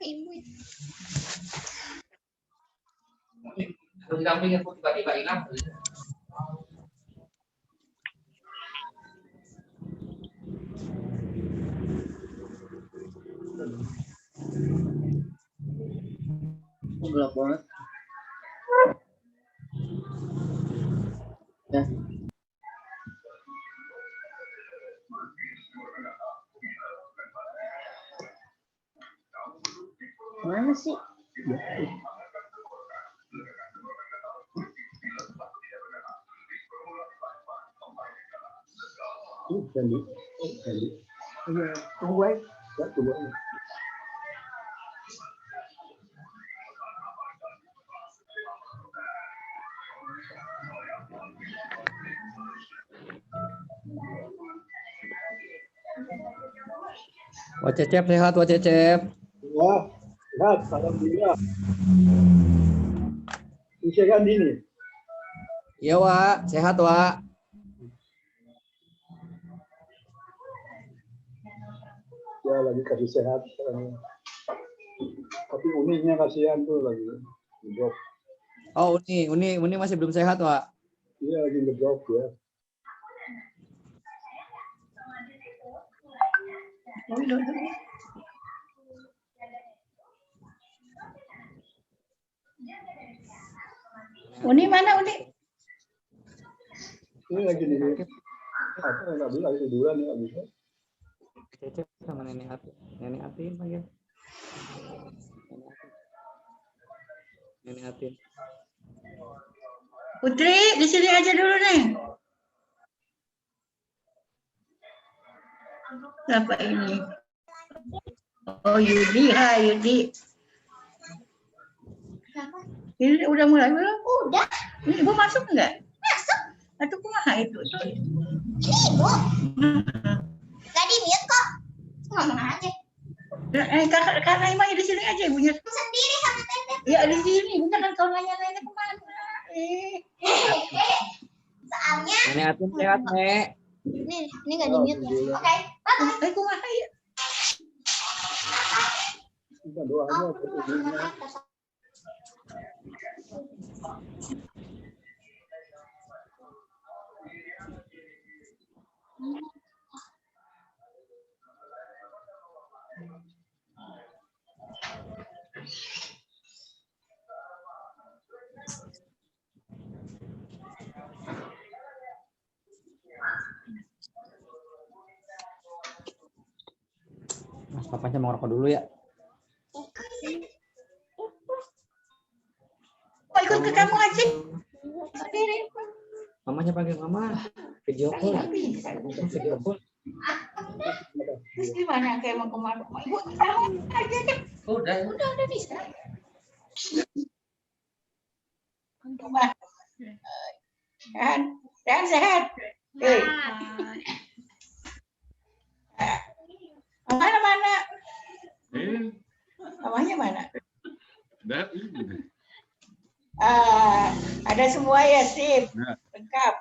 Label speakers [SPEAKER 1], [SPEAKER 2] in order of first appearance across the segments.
[SPEAKER 1] ibu.
[SPEAKER 2] Di sampingnya tiba-tiba hilang.
[SPEAKER 3] Gelap banget. Ya. Mana sih? Jadi. Iya, tunggu aja. Ya, tunggu aja.
[SPEAKER 4] Wah Cecep sehat, Wah Cecep.
[SPEAKER 5] Ya, sehat, alhamdulillah. Usia kan ini.
[SPEAKER 4] Iya Wak, sehat Wak.
[SPEAKER 5] Ya lagi kasih sehat. Tapi uniknya kasihan tuh lagi ngedrop.
[SPEAKER 4] Oh Uni masih belum sehat Wak.
[SPEAKER 5] Iya lagi ngedrop ya.
[SPEAKER 1] Uni mana Uni?
[SPEAKER 5] Ini lagi di apa nggak bisa lagi tiduran ya nggak bisa.
[SPEAKER 4] Cecep sama Nenek Atin panggil. Nenek Atin.
[SPEAKER 1] Putri, di sini aja dulu nih. Siapa ini? Oh Yudi, hai Yudi. Ini udah mulai belum? Udah. Ini Ibu masuk enggak? Masuk. Atau kumaha itu?
[SPEAKER 6] Ini Ibu. Gak di mute kok. Ngomong aja.
[SPEAKER 1] Karena emang di sini aja ibunya.
[SPEAKER 6] Sendiri sama Teteh.
[SPEAKER 1] Ya di sini, bukan kan kalau nanya-nanya kemana?
[SPEAKER 6] Soalnya.
[SPEAKER 4] Nenek Atin sehat Nek.
[SPEAKER 6] Ini gak di mute ya. Oke. Bye.
[SPEAKER 1] Kumaha ya?
[SPEAKER 5] Kita doanya ketemu.
[SPEAKER 4] Mas papanya mau ngerokok dulu ya.
[SPEAKER 1] Mau ikut ke kamu aja? Sendiri.
[SPEAKER 4] Mamanya panggil mama. Video call. Video call.
[SPEAKER 1] Terus gimana kayak mau kemana? Ibu tahu aja deh. Udah bisa. Coba. Sehat. Mana? Namanya mana? Ada semua ya, sip. Lengkap.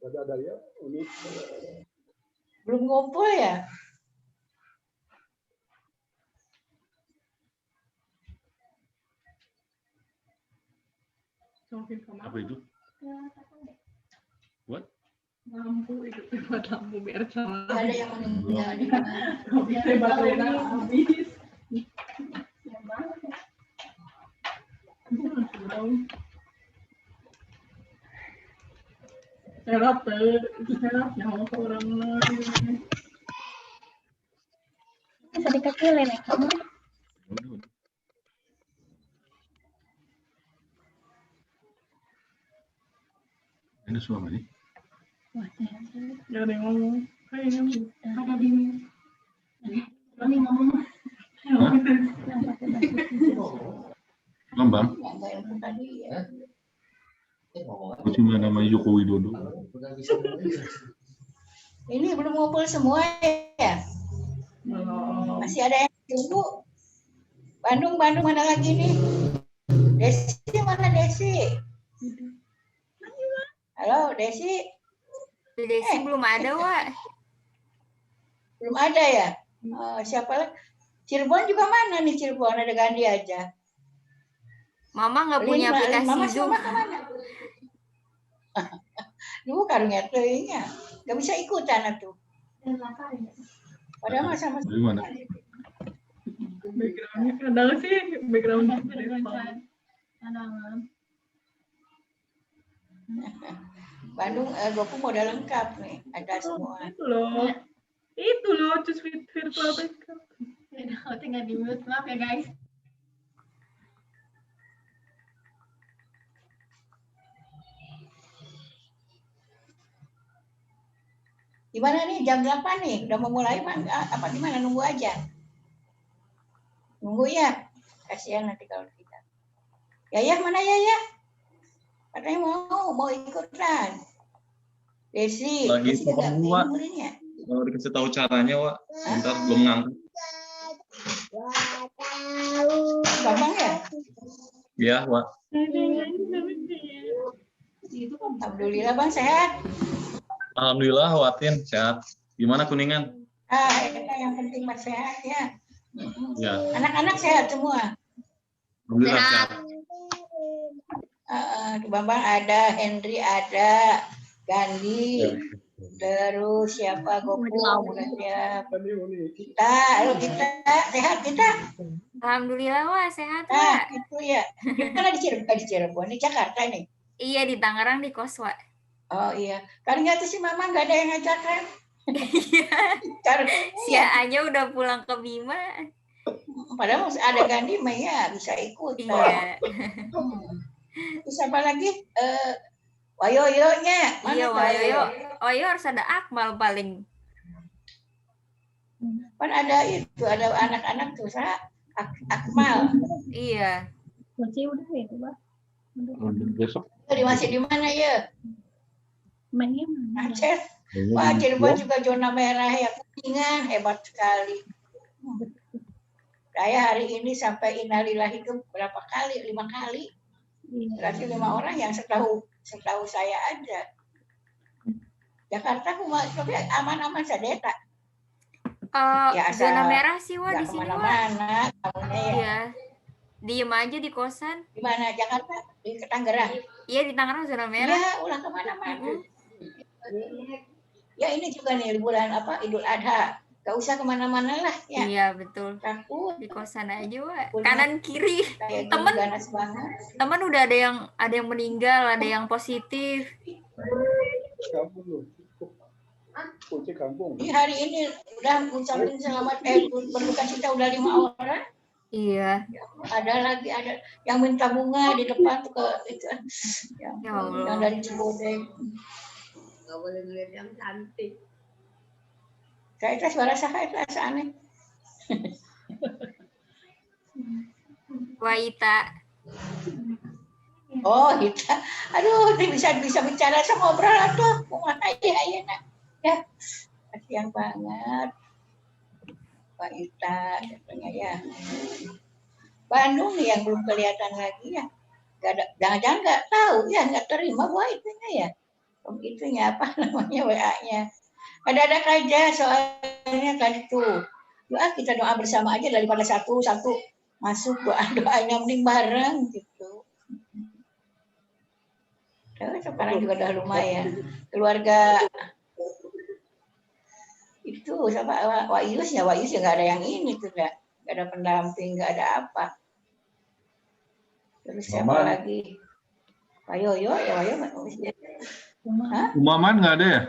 [SPEAKER 5] Ada ya unik.
[SPEAKER 1] Belum ngumpul ya?
[SPEAKER 7] Apa itu? What?
[SPEAKER 8] Lampu itu buat lampu biar sama.
[SPEAKER 1] Ada yang meninggal di mana?
[SPEAKER 8] Biar baterainya habis. Serap yang orang lain.
[SPEAKER 6] Bisa dikecilin ya.
[SPEAKER 7] Ini suami nih.
[SPEAKER 8] Gak ada yang ngomong. Kayaknya apa bingung. Ini ngomong.
[SPEAKER 7] Lambang. Cuma nama Joko Widodo.
[SPEAKER 1] Ini belum ngumpul semua ya? Masih ada yang tunggu. Bandung mana lagi nih? Desi mana Desi? Halo Desi.
[SPEAKER 6] Desi belum ada, Wak.
[SPEAKER 1] Belum ada ya? Siapa lagi? Cirebon juga mana nih Cirebon? Ada Gandhi aja.
[SPEAKER 9] Mama nggak punya aplikasi
[SPEAKER 1] Mama
[SPEAKER 9] Zoom.
[SPEAKER 1] sama kemana? Dulu karungnya tehnya. Gak bisa ikutan tuh. Padahal sama
[SPEAKER 7] Dari mana?
[SPEAKER 8] Backgroundnya kadang sih backgroundnya
[SPEAKER 1] Bandung, Goku modal lengkap nih, ada semua.
[SPEAKER 8] Itu loh, just virtual backup.
[SPEAKER 6] Tinggal di mute, maaf ya guys.
[SPEAKER 1] Gimana nih jam 8 nih? Udah mau mulai apa gimana? Nunggu aja. Nunggu ya. Kasihan nanti kalau tidak. Yayah mana Yayah? Katanya mau ikutan. Desi,
[SPEAKER 5] Lagi
[SPEAKER 1] Desi nggak
[SPEAKER 5] telepon gua.
[SPEAKER 1] dengerin ya?
[SPEAKER 5] Kalau dikasih tahu caranya, Wak. Bentar belum ngangkat.
[SPEAKER 1] Gampang ya?
[SPEAKER 5] Iya, Wak.
[SPEAKER 1] Alhamdulillah Bang sehat.
[SPEAKER 5] Alhamdulillah, Watin sehat. Gimana Kuningan?
[SPEAKER 1] Itu yang penting Mas sehat ya.
[SPEAKER 5] Ya,
[SPEAKER 1] Anak-anak sehat semua.
[SPEAKER 5] alhamdulillah sehat.
[SPEAKER 1] Bambang ada, Henry ada, Gandhi, terus siapa Goku, ya. Kita sehat kita.
[SPEAKER 9] Alhamdulillah wah sehat
[SPEAKER 1] Nah,
[SPEAKER 9] wah.
[SPEAKER 1] itu ya. Gimana di Cirebon, di Jakarta nih?
[SPEAKER 9] Iya di Tangerang di kos wah.
[SPEAKER 1] Oh iya, karena tuh si Mama nggak ada yang ngajak kan?
[SPEAKER 9] Iya.
[SPEAKER 1] Karena
[SPEAKER 9] Si Anya udah pulang ke Bima.
[SPEAKER 1] padahal masih ada Gandhi, mah ya bisa ikut.
[SPEAKER 9] Iya.
[SPEAKER 1] Terus apa lagi? Wayoyonya.
[SPEAKER 9] Iya Wayoyo. Wayo harus ada Akmal paling.
[SPEAKER 1] Kan ada itu, ada anak-anak tuh, Akmal.
[SPEAKER 9] Iya.
[SPEAKER 8] Masih udah ya, Pak.
[SPEAKER 7] Besok.
[SPEAKER 1] Masih di mana ya?
[SPEAKER 8] Mainnya
[SPEAKER 1] Aceh. Wah, Cirebon juga zona merah ya, Kuningan hebat sekali. Saya hari ini sampai innalillahi itu berapa kali? 5 kali. Berarti 5 orang yang setahu saya aja. Jakarta tapi aman-aman saja tak. Ya,
[SPEAKER 9] Zona merah sih wah di sini wah.
[SPEAKER 1] Kemana-mana, kamunya ya.
[SPEAKER 9] Iya. Diem aja di kosan.
[SPEAKER 1] Di mana Jakarta? Di Tangerang.
[SPEAKER 9] Iya di Tangerang zona merah.
[SPEAKER 1] Ya, ulah kemana-mana. Ya ini juga nih liburan apa Idul Adha. Gak usah kemana-mana lah ya.
[SPEAKER 9] Iya betul.
[SPEAKER 1] Takut.
[SPEAKER 9] Di kosan aja wah. Kanan kiri.
[SPEAKER 1] Kayak
[SPEAKER 9] Temen.
[SPEAKER 1] ganas banget.
[SPEAKER 9] Teman udah ada yang meninggal, ada yang positif.
[SPEAKER 5] Kampung lu. Kunci kampung.
[SPEAKER 1] Ini hari ini udah ngucapin selamat berduka cita udah 5 orang.
[SPEAKER 9] Iya.
[SPEAKER 1] Ada lagi ada yang minta bunga di depan tuh ke itu.
[SPEAKER 9] Ya Allah.
[SPEAKER 1] Yang dari Cibodeng.
[SPEAKER 6] Nggak boleh ngeliat yang cantik.
[SPEAKER 1] Saya itu suara saya itu aneh.
[SPEAKER 9] Waita.
[SPEAKER 1] Oh, Ita. Aduh, ini bisa bicara sama ngobrol tuh. Kumaha ya nak. Ya. Kasihan banget. Pak Ita katanya ya. Bandung nih yang belum kelihatan lagi ya. Jangan-jangan nggak tahu ya, nggak terima buat itunya ya. Itunya apa namanya WA-nya. Ada aja soalnya tadi tuh. Doa kita doa bersama aja daripada satu masuk doanya mending bareng gitu. Tapi sekarang juga udah lumayan. Keluarga itu sama Wayus ya nggak ada yang ini tuh nggak ada pendamping, nggak ada apa. Terus siapa lagi? Wayoyo ya Wayo manusia.
[SPEAKER 7] Umaman nggak ada ya?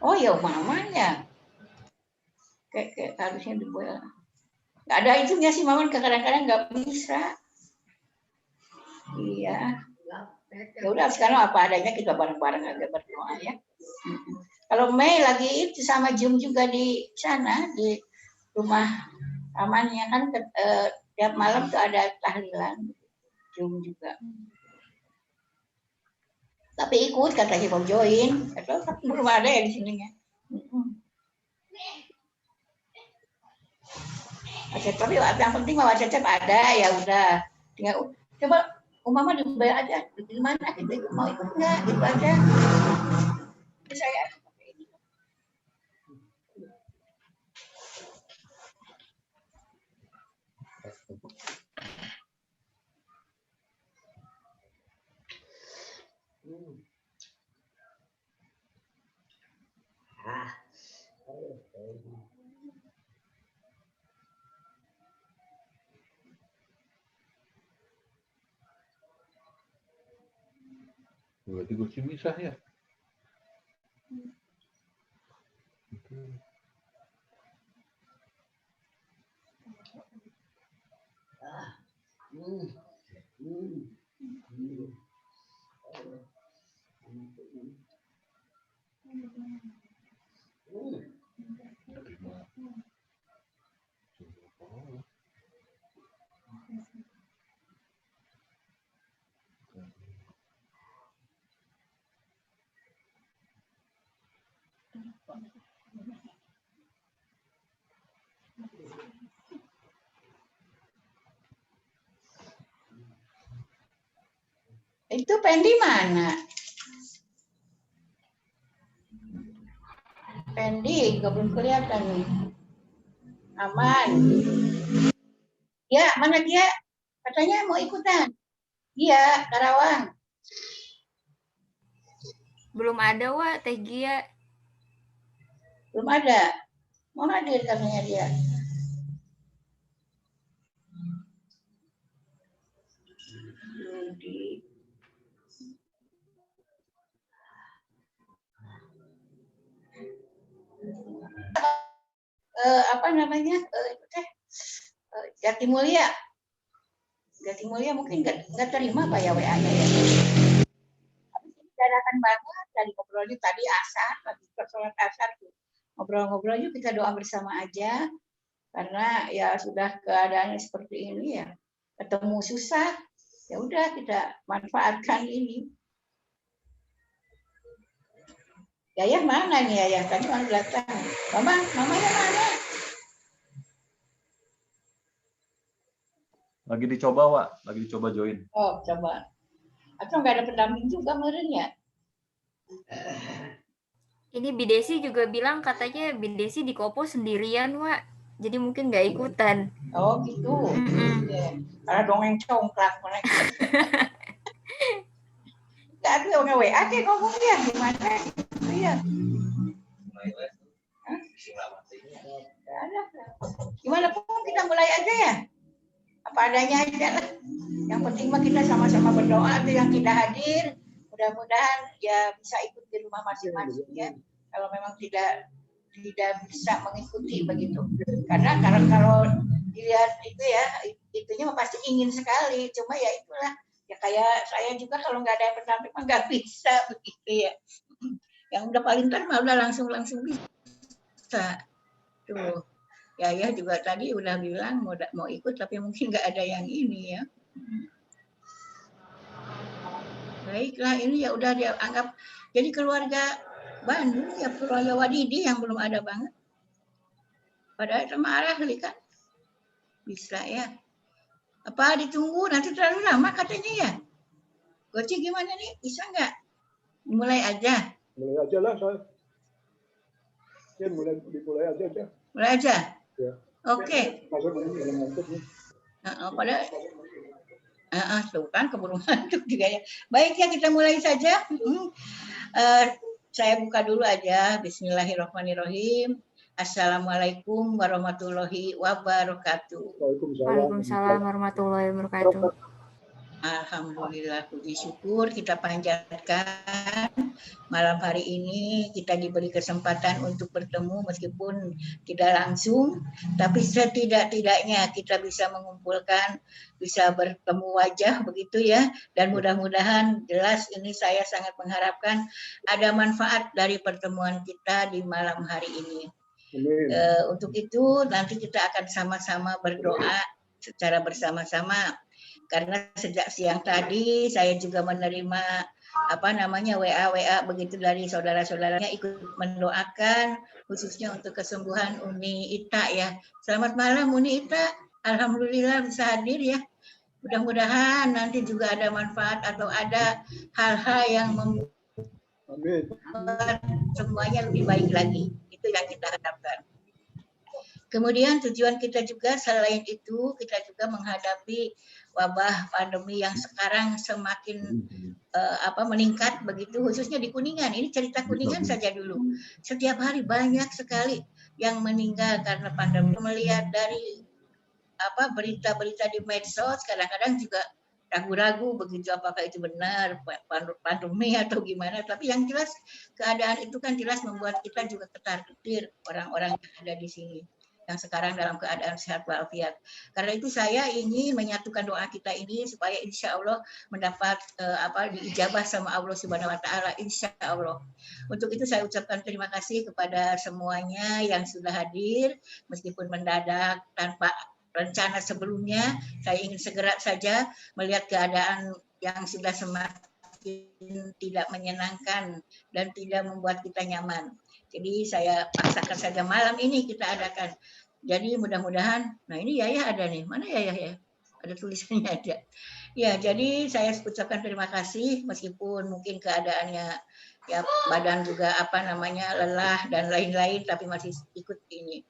[SPEAKER 1] Oh ya mamanya. Kayak harusnya dibuat. Nggak ada itunya sih Maman kadang-kadang nggak bisa. Iya. Ya udah sekarang apa adanya kita bareng-bareng aja berdoa ya. Kalau Mei lagi itu sama Jum juga di sana di rumah amannya kan tiap malam tuh ada tahlilan Jum juga. Tapi ikut katanya mau join, atau belum ada ya di sininya. Tapi yang penting bahwa Cecep ada ya udah. Tinggal coba Umama dibayar aja di mana kita mau ikut nggak gitu aja. Saya
[SPEAKER 7] Berarti gue misah ya.
[SPEAKER 1] Itu Pendi mana? Pendi, nggak belum kelihatan nih. Aman. Ya, mana dia? Katanya mau ikutan. Iya, Karawang.
[SPEAKER 9] Belum ada, Wak, Teh Gia.
[SPEAKER 1] Belum ada. Mau hadir katanya dia. Apa namanya? Jatimulya. Jatimulya mungkin nggak terima Pak ya WA-nya ya. Dadakan banget dari ngobrolnya tadi asar, lagi sholat asar tuh. Ngobrol-ngobrol yuk kita doa bersama aja. Karena ya sudah keadaannya seperti ini ya. Ketemu susah. Ya udah kita manfaatkan ini. Yayah mana nih Yayah? Tadi orang datang. Mamanya mana?
[SPEAKER 5] Lagi dicoba, Wak. Lagi dicoba join.
[SPEAKER 1] Oh, coba. Atau nggak ada pendamping juga kemarin ya?
[SPEAKER 9] Ini Bidesi juga bilang katanya Bidesi di Kopo sendirian, Wak. Jadi mungkin nggak ikutan.
[SPEAKER 1] Oh gitu. Ya. Karena dongeng congklak mereka. Nggak ada orang WA aja ngomongnya gimana? Iya. Nggak ada. Gimana pun kita mulai aja ya. Apa adanya aja lah. Yang penting mah kita sama-sama berdoa tuh yang tidak hadir. Mudah-mudahan ya bisa ikut di rumah masing-masing ya. Kalau memang tidak bisa mengikuti begitu. Karena kalau dilihat itu ya, itunya pasti ingin sekali. Cuma ya itulah. Ya kayak saya juga kalau nggak ada pendamping mah nggak bisa begitu ya. Yang udah paling ntar mah udah langsung bisa. Tuh. Ya juga tadi udah bilang mau ikut tapi mungkin nggak ada yang ini ya. Baiklah ini ya udah dianggap jadi keluarga Bandung ya keluarga Wadidi yang belum ada banget. Padahal sama ahli kan bisa ya. Apa ditunggu nanti terlalu lama katanya ya? Goci gimana nih? Bisa nggak? Mulai aja.
[SPEAKER 5] Mulai aja lah, saya. Ya, mulai aja.
[SPEAKER 1] Mulai aja?
[SPEAKER 5] Ya.
[SPEAKER 1] Oke.
[SPEAKER 5] Masuk ini dalam ngantuk nih.
[SPEAKER 1] Padahal tuh kan keburu ngantuk juga ya. Baik ya kita mulai saja. Saya buka dulu aja. Bismillahirrahmanirrahim. Assalamualaikum warahmatullahi wabarakatuh.
[SPEAKER 9] Waalaikumsalam warahmatullahi wabarakatuh.
[SPEAKER 1] Alhamdulillah, puji syukur kita panjatkan malam hari ini kita diberi kesempatan untuk bertemu meskipun tidak langsung, tapi setidak-tidaknya kita bisa mengumpulkan, bisa bertemu wajah begitu ya, dan mudah-mudahan jelas ini saya sangat mengharapkan ada manfaat dari pertemuan kita di malam hari ini. Untuk itu nanti kita akan sama-sama berdoa secara bersama-sama. Karena sejak siang tadi saya juga menerima WA begitu dari saudara-saudaranya ikut mendoakan khususnya untuk kesembuhan Uni Ita ya. Selamat malam Uni Ita. Alhamdulillah bisa hadir ya. Mudah-mudahan nanti juga ada manfaat atau ada hal-hal yang membuat semuanya lebih baik lagi. Itu yang kita harapkan. Kemudian tujuan kita juga selain itu, kita juga menghadapi wabah pandemi yang sekarang semakin meningkat begitu, khususnya di Kuningan. Ini cerita Kuningan saja dulu. Setiap hari banyak sekali yang meninggal karena pandemi. Melihat dari berita-berita di medsos, kadang-kadang juga ragu-ragu begitu apakah itu benar pandemi atau gimana. Tapi yang jelas keadaan itu kan jelas membuat kita juga ketar-ketir orang-orang yang ada di sini yang sekarang dalam keadaan sehat walafiat. Karena itu saya ingin menyatukan doa kita ini supaya insya Allah mendapat diijabah sama Allah Subhanahu Wa Taala, insya Allah. Untuk itu saya ucapkan terima kasih kepada semuanya yang sudah hadir meskipun mendadak tanpa rencana sebelumnya. Saya ingin segera saja melihat keadaan yang sudah semakin tidak menyenangkan dan tidak membuat kita nyaman. Jadi saya paksakan saja malam ini kita adakan. Jadi mudah-mudahan, nah ini Yaya ada nih, mana Yaya? Ada tulisannya ada. Ya, jadi saya ucapkan terima kasih meskipun mungkin keadaannya ya badan juga lelah dan lain-lain, tapi masih ikut ini.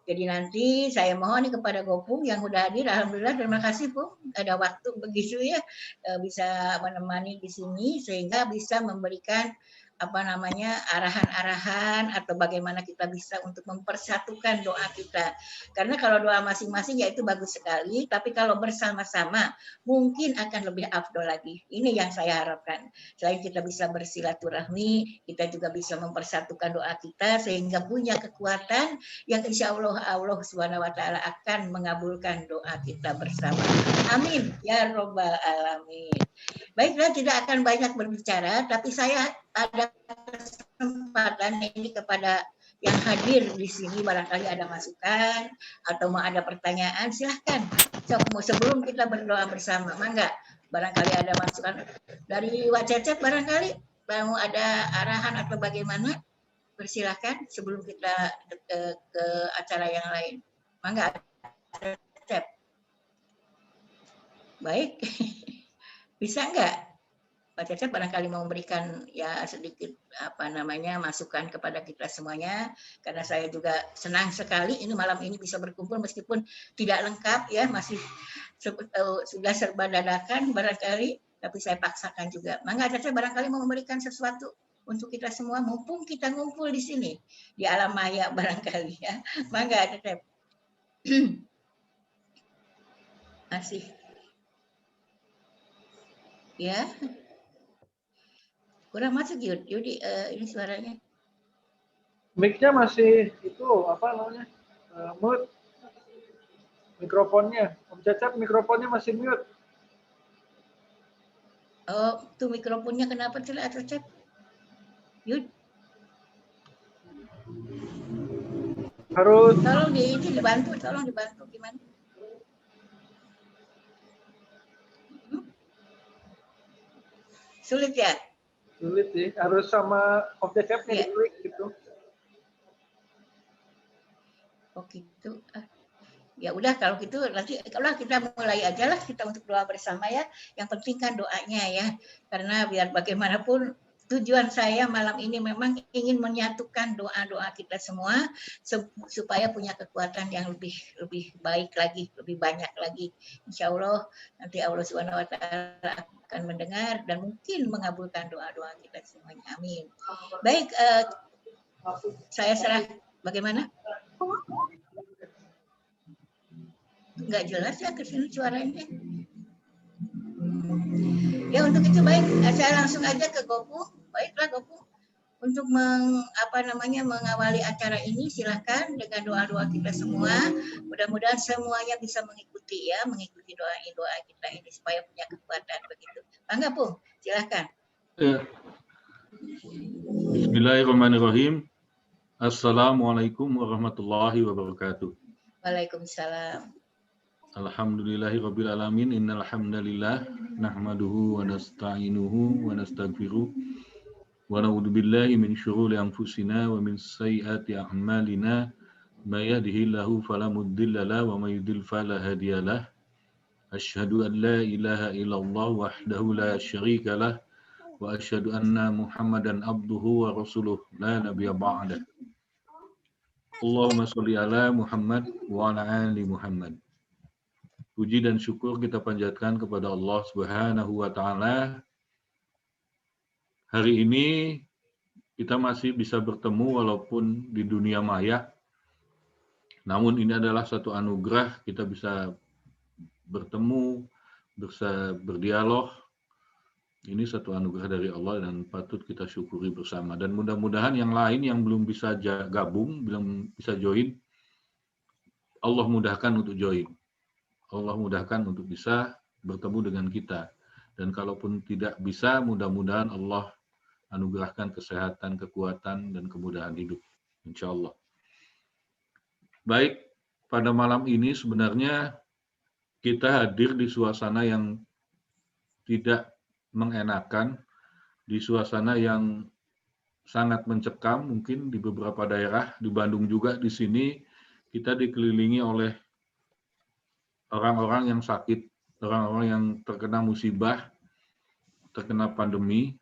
[SPEAKER 1] Jadi nanti saya mohon kepada Gopung yang sudah hadir, alhamdulillah terima kasih Pung, ada waktu begitu ya bisa menemani di sini sehingga bisa memberikan arahan-arahan atau bagaimana kita bisa untuk mempersatukan doa kita. Karena kalau doa masing-masing ya itu bagus sekali, tapi kalau bersama-sama mungkin akan lebih afdol lagi. Ini yang saya harapkan. Selain kita bisa bersilaturahmi, kita juga bisa mempersatukan doa kita sehingga punya kekuatan yang insya Allah Allah Subhanahu Wa Taala akan mengabulkan doa kita bersama. Amin ya robbal alamin. Baiklah, tidak akan banyak berbicara, tapi saya ada kesempatan ini kepada yang hadir di sini, barangkali ada masukan atau mau ada pertanyaan, silahkan. Sebelum kita berdoa bersama, mangga. Barangkali ada masukan dari Wak Cecep, barangkali mau ada arahan atau bagaimana, persilahkan sebelum kita ke acara yang lain. Mangga, Cecep. Baik. Bisa enggak Pak Cecep barangkali mau memberikan ya sedikit masukan kepada kita semuanya, karena saya juga senang sekali ini malam ini bisa berkumpul meskipun tidak lengkap ya, masih sudah serba dadakan barangkali, tapi saya paksakan juga. Mangga Cecep barangkali mau memberikan sesuatu untuk kita semua mumpung kita ngumpul di sini di alam maya barangkali ya. Mangga Cecep. Masih. Ya, kurang masuk Yudi, ini suaranya.
[SPEAKER 5] Mic-nya masih itu mute. Mikrofonnya, Om Cecep mikrofonnya masih mute.
[SPEAKER 1] Oh, tuh mikrofonnya kenapa Cecep? Yud.
[SPEAKER 5] Harus.
[SPEAKER 1] Tolong dibantu gimana? Sulit ya?
[SPEAKER 5] Sulit sih, harus sama Om Cecep-nya diklik gitu.
[SPEAKER 1] Oh gitu. Ya udah kalau gitu nanti kalau kita mulai aja lah kita untuk doa bersama ya. Yang penting kan doanya ya. Karena biar bagaimanapun tujuan saya malam ini memang ingin menyatukan doa-doa kita semua supaya punya kekuatan yang lebih baik lagi, lebih banyak lagi. Insya Allah nanti Allah Subhanahu Wa Taala akan mendengar dan mungkin mengabulkan doa-doa kita semuanya. Amin. Baik, saya serah. Bagaimana? Nggak jelas ya ke sini suaranya. Ya untuk itu baik, saya langsung aja ke Gopung. Baiklah Gopung, untuk mengawali acara ini silahkan dengan doa-doa kita semua. Mudah-mudahan semuanya bisa mengikuti doa kita ini supaya punya kekuatan begitu. Bangga Pung, silahkan.
[SPEAKER 7] Bismillahirrahmanirrahim. Assalamualaikum warahmatullahi wabarakatuh.
[SPEAKER 1] Waalaikumsalam.
[SPEAKER 7] Alhamdulillahirabbil alamin, innal hamdalillah nahmaduhu wa nasta'inuhu wa nastaghfiruh wa na'udzu billahi min syururi anfusina wa min sayyiati a'malina may yahdihillahu fala mudilla lahu wa may yudlil fala hadiyalah. Asyhadu an la ilaha illallah wahdahu la syarika lah wa asyhadu anna Muhammadan abduhu wa rasuluh la nabiyya ba'dah. Allahumma sholli ala Muhammad wa ala ali Muhammad. Puji dan syukur kita panjatkan kepada Allah Subhanahu wa taala. Hari ini kita masih bisa bertemu walaupun di dunia maya. Namun ini adalah satu anugerah, kita bisa bertemu, bisa berdialog. Ini satu anugerah dari Allah dan patut kita syukuri bersama. Dan mudah-mudahan yang lain yang belum bisa gabung, belum bisa join, Allah mudahkan untuk join. Allah mudahkan untuk bisa bertemu dengan kita. Dan kalaupun tidak bisa, mudah-mudahan Allah anugerahkan kesehatan, kekuatan, dan kemudahan hidup. Insya Allah. Baik, pada malam ini sebenarnya kita hadir di suasana yang tidak mengenakan, di suasana yang sangat mencekam mungkin di beberapa daerah, di Bandung juga di sini kita dikelilingi oleh orang-orang yang sakit, orang-orang yang terkena musibah, terkena pandemi,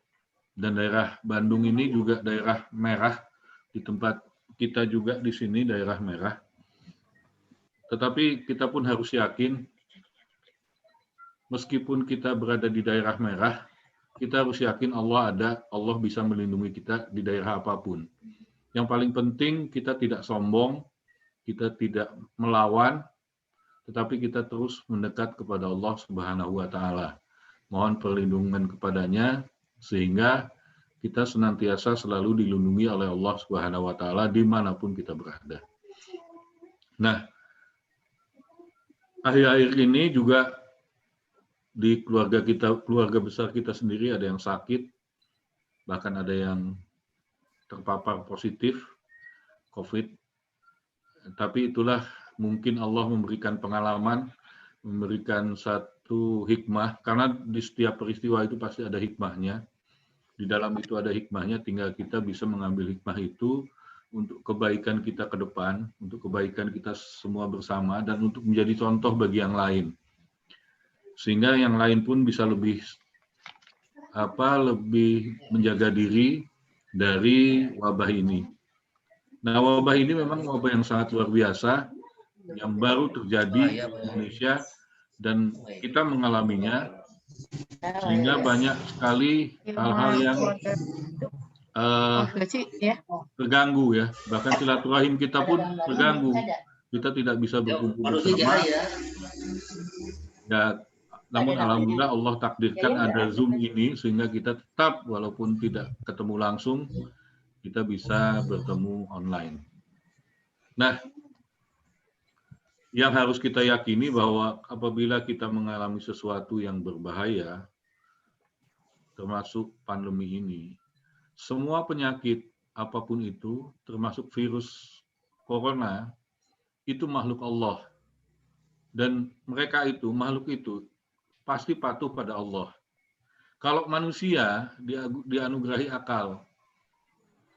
[SPEAKER 7] dan daerah Bandung ini juga daerah merah, di tempat kita juga di sini daerah merah. Tetapi kita pun harus yakin, meskipun kita berada di daerah merah, kita harus yakin Allah ada, Allah bisa melindungi kita di daerah apapun. Yang paling penting kita tidak sombong, kita tidak melawan, tetapi kita terus mendekat kepada Allah Subhanahu wa taala. Mohon perlindungan kepadanya sehingga kita senantiasa selalu dilindungi oleh Allah Subhanahu wa taala dimanapun kita berada. Nah, akhir-akhir ini juga di keluarga kita, keluarga besar kita sendiri ada yang sakit, bahkan ada yang terpapar positif COVID. Tapi itulah mungkin Allah memberikan pengalaman, memberikan satu hikmah, karena di setiap peristiwa itu pasti ada hikmahnya. Di dalam itu ada hikmahnya, tinggal kita bisa mengambil hikmah itu untuk kebaikan kita ke depan, untuk kebaikan kita semua bersama, dan untuk menjadi contoh bagi yang lain. Sehingga yang lain pun bisa lebih menjaga diri dari wabah ini. Nah, wabah ini memang wabah yang sangat luar biasa, yang baru terjadi di Indonesia, dan kita mengalaminya, sehingga banyak sekali hal-hal yang terganggu ya, bahkan silaturahim kita pun terganggu, kita tidak bisa berkumpul bersama. Ya, namun alhamdulillah Allah takdirkan ada Zoom ini sehingga kita tetap walaupun tidak ketemu langsung kita bisa bertemu online. Nah, yang harus kita yakini bahwa apabila kita mengalami sesuatu yang berbahaya, termasuk pandemi ini, semua penyakit apapun itu, termasuk virus corona, itu makhluk Allah. Dan mereka itu, makhluk itu, pasti patuh pada Allah. Kalau manusia dianugerahi akal,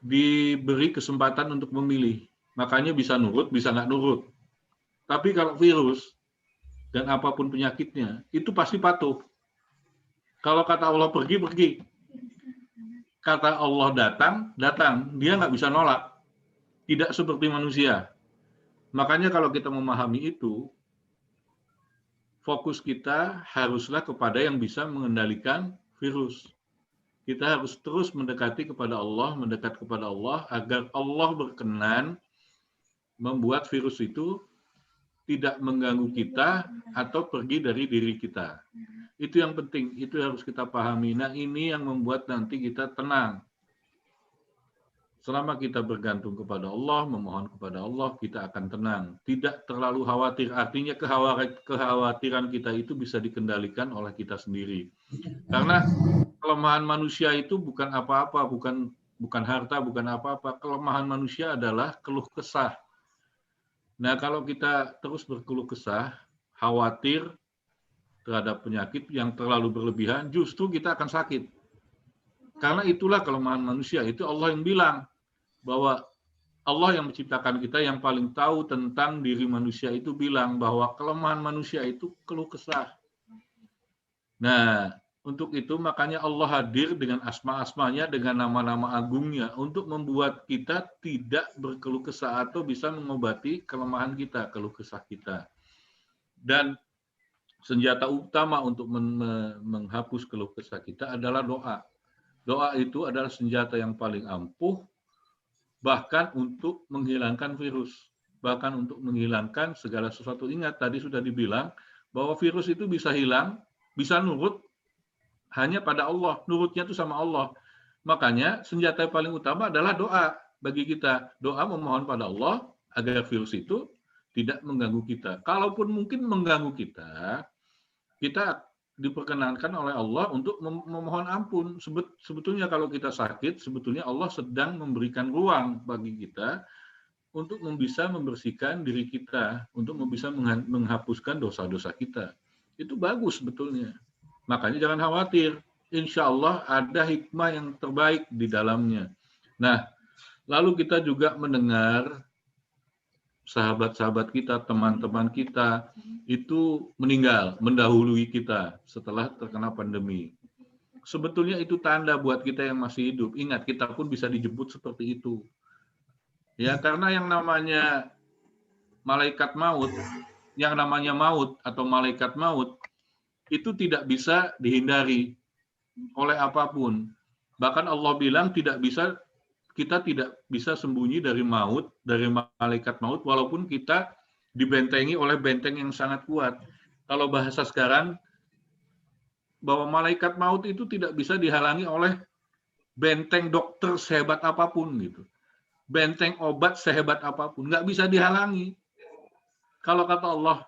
[SPEAKER 7] diberi kesempatan untuk memilih, makanya bisa nurut, bisa nggak nurut. Tapi kalau virus dan apapun penyakitnya, itu pasti patuh. Kalau kata Allah pergi, pergi. Kata Allah datang, datang. Dia nggak bisa nolak. Tidak seperti manusia. Makanya kalau kita memahami itu, fokus kita haruslah kepada yang bisa mengendalikan virus. Kita harus terus mendekati kepada Allah, mendekat kepada Allah, agar Allah berkenan membuat virus itu tidak mengganggu kita atau pergi dari diri kita. Itu yang penting, itu harus kita pahami. Nah, ini yang membuat nanti kita tenang. Selama kita bergantung kepada Allah, memohon kepada Allah, kita akan tenang. Tidak terlalu khawatir, artinya kekhawatiran kita itu bisa dikendalikan oleh kita sendiri. Karena kelemahan manusia itu bukan apa-apa, bukan harta, bukan apa-apa. Kelemahan manusia adalah keluh kesah. Nah, kalau kita terus berkeluh kesah, khawatir terhadap penyakit yang terlalu berlebihan, justru kita akan sakit. Karena itulah kelemahan manusia. Itu Allah yang bilang bahwa Allah yang menciptakan kita, yang paling tahu tentang diri manusia itu bilang bahwa kelemahan manusia itu keluh kesah. Nah, Untuk itu makanya Allah hadir dengan asma-asmanya, dengan nama-nama agungnya untuk membuat kita tidak berkeluh kesah atau bisa mengobati kelemahan kita, keluh kesah kita. Dan senjata utama untuk menghapus keluh kesah kita adalah doa. Doa itu adalah senjata yang paling ampuh, bahkan untuk menghilangkan virus, bahkan untuk menghilangkan segala sesuatu. Ingat, tadi sudah dibilang bahwa virus itu bisa hilang, bisa nurut, hanya pada Allah, nurutnya itu sama Allah. Makanya senjata yang paling utama adalah doa bagi kita. Doa memohon pada Allah agar virus itu tidak mengganggu kita. Kalaupun mungkin mengganggu kita, kita diperkenankan oleh Allah untuk memohon ampun. Sebetulnya kalau kita sakit, sebetulnya Allah sedang memberikan ruang bagi kita untuk bisa membersihkan diri kita, untuk bisa menghapuskan dosa-dosa kita. Itu bagus sebetulnya. Makanya jangan khawatir, insya Allah ada hikmah yang terbaik di dalamnya. Nah, lalu kita juga mendengar sahabat-sahabat kita, teman-teman kita, itu meninggal, mendahului kita setelah terkena pandemi. Sebetulnya itu tanda buat kita yang masih hidup. Ingat, kita pun bisa dijemput seperti itu. Ya, karena yang namanya malaikat maut, yang namanya maut atau malaikat maut, itu tidak bisa dihindari oleh apapun. Bahkan Allah bilang kita tidak bisa sembunyi dari maut, dari malaikat maut, walaupun kita dibentengi oleh benteng yang sangat kuat. Kalau bahasa sekarang, bahwa malaikat maut itu tidak bisa dihalangi oleh benteng dokter sehebat apapun gitu. Benteng obat sehebat apapun, nggak bisa dihalangi. Kalau kata Allah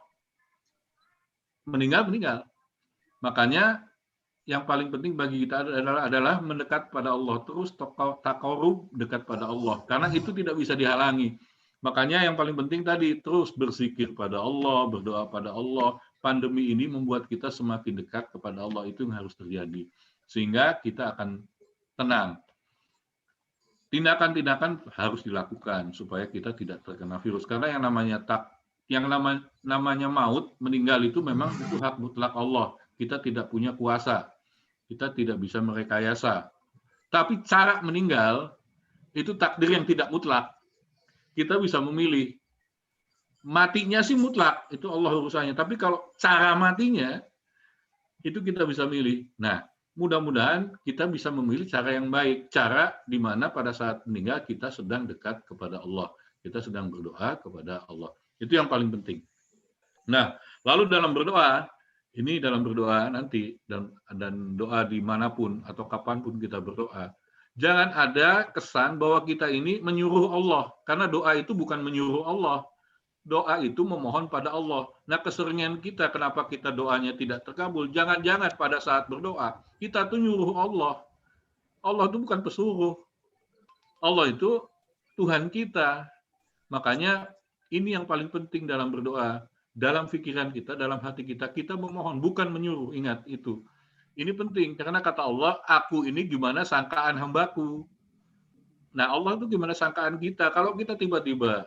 [SPEAKER 7] meninggal, meninggal. Makanya yang paling penting bagi kita adalah mendekat pada Allah, terus taqarrub, dekat pada Allah, karena itu tidak bisa dihalangi. Makanya yang paling penting tadi terus berzikir pada Allah, berdoa pada Allah. Pandemi ini membuat kita semakin dekat kepada Allah, itu yang harus terjadi sehingga kita akan tenang. Tindakan-tindakan harus dilakukan supaya kita tidak terkena virus, karena yang namanya maut, meninggal itu memang itu hak mutlak Allah. Kita tidak punya kuasa, kita tidak bisa merekayasa. Tapi cara meninggal itu takdir yang tidak mutlak. Kita bisa memilih. Matinya sih mutlak, itu Allah urusannya. Tapi kalau cara matinya itu kita bisa milih. Nah, mudah-mudahan kita bisa memilih cara yang baik, cara di mana pada saat meninggal kita sedang dekat kepada Allah, kita sedang berdoa kepada Allah. Itu yang paling penting. Nah, lalu dalam berdoa, ini dalam berdoa nanti, dan doa dimanapun atau kapanpun kita berdoa, jangan ada kesan bahwa kita ini menyuruh Allah, karena doa itu bukan menyuruh Allah, doa itu memohon pada Allah. Nah, keseringan kita, kenapa kita doanya tidak terkabul, jangan-jangan pada saat berdoa, kita tuh nyuruh Allah. Allah itu bukan pesuruh, Allah itu Tuhan kita. Makanya ini yang paling penting dalam berdoa. Dalam pikiran kita, dalam hati kita, kita memohon, bukan menyuruh. Ingat itu. Ini penting, karena kata Allah, aku ini gimana sangkaan hambaku. Nah, Allah itu gimana sangkaan kita. Kalau kita tiba-tiba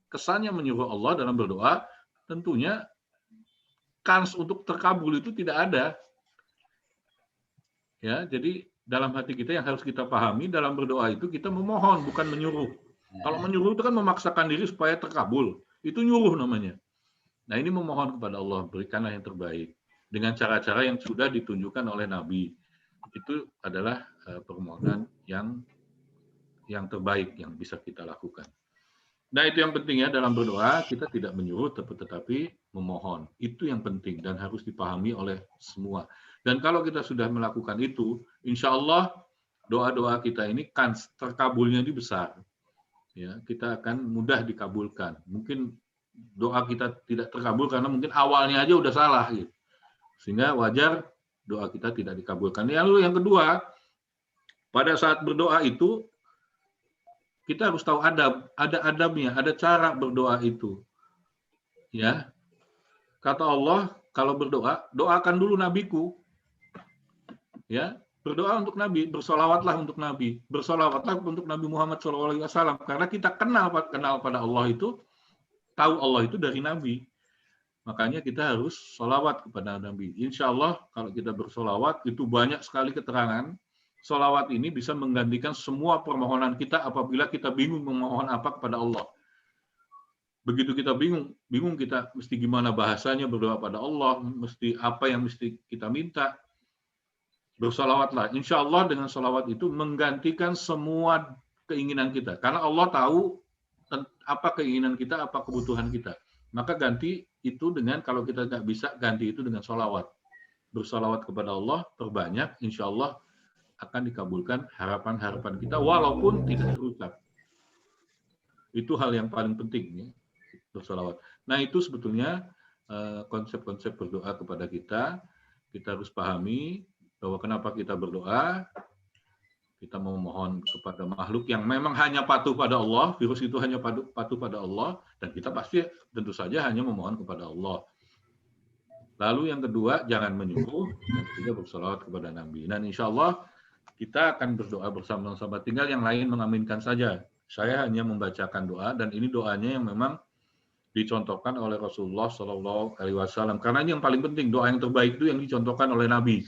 [SPEAKER 7] kesannya menyuruh Allah dalam berdoa, tentunya kans untuk terkabul itu tidak ada. Ya, jadi dalam hati kita yang harus kita pahami, dalam berdoa itu kita memohon, bukan menyuruh. Kalau menyuruh itu kan memaksakan diri supaya terkabul. Itu nyuruh namanya. Nah, ini memohon kepada Allah, berikanlah yang terbaik. Dengan cara-cara yang sudah ditunjukkan oleh Nabi. Itu adalah permohonan yang terbaik yang bisa kita lakukan. Nah, itu yang penting ya, dalam berdoa kita tidak menyuruh, tetapi memohon. Itu yang penting dan harus dipahami oleh semua. Dan kalau kita sudah melakukan itu, insya Allah doa-doa kita ini kan terkabulnya ini besar. Ya, kita akan mudah dikabulkan. Mungkin doa kita tidak terkabul karena mungkin awalnya aja udah salah gitu. Sehingga wajar doa kita tidak dikabulkan. Lalu yang kedua, pada saat berdoa itu kita harus tahu adab, ada adabnya, ada cara berdoa itu. Ya. Kata Allah, kalau berdoa, doakan dulu nabiku. Ya, berdoa untuk Nabi, bersolawatlah untuk Nabi, bersolawatlah untuk Nabi Muhammad SAW. Karena kita kenal pada Allah itu, tahu Allah itu dari Nabi. Makanya kita harus sholawat kepada Nabi. Insya Allah kalau kita bersolawat itu banyak sekali keterangan. Sholawat ini bisa menggantikan semua permohonan kita apabila kita bingung memohon apa kepada Allah. Begitu kita bingung kita mesti gimana bahasanya berdoa pada Allah, mesti apa yang mesti kita minta. Bersolawatlah. Insya Allah dengan solawat itu menggantikan semua keinginan kita. Karena Allah tahu apa keinginan kita, apa kebutuhan kita. Maka ganti itu dengan, kalau kita nggak bisa, ganti itu dengan sholawat. Bersolawat kepada Allah, perbanyak, insya Allah akan dikabulkan harapan-harapan kita, walaupun tidak terucap. Itu hal yang paling penting, ya, bersolawat. Nah, itu sebetulnya konsep-konsep berdoa kepada kita. Kita harus pahami bahwa kenapa kita berdoa. Kita memohon kepada makhluk yang memang hanya patuh pada Allah, virus itu hanya patuh pada Allah, dan kita pasti tentu saja hanya memohon kepada Allah. Lalu yang kedua, jangan menyuruh, dan ketiga bersolawat kepada Nabi. Dan insya Allah kita akan berdoa bersama-sama. Tinggal yang lain mengaminkan saja. Saya hanya membacakan doa, dan ini doanya yang memang dicontohkan oleh Rasulullah SAW. Karena ini yang paling penting, doa yang terbaik itu yang dicontohkan oleh Nabi.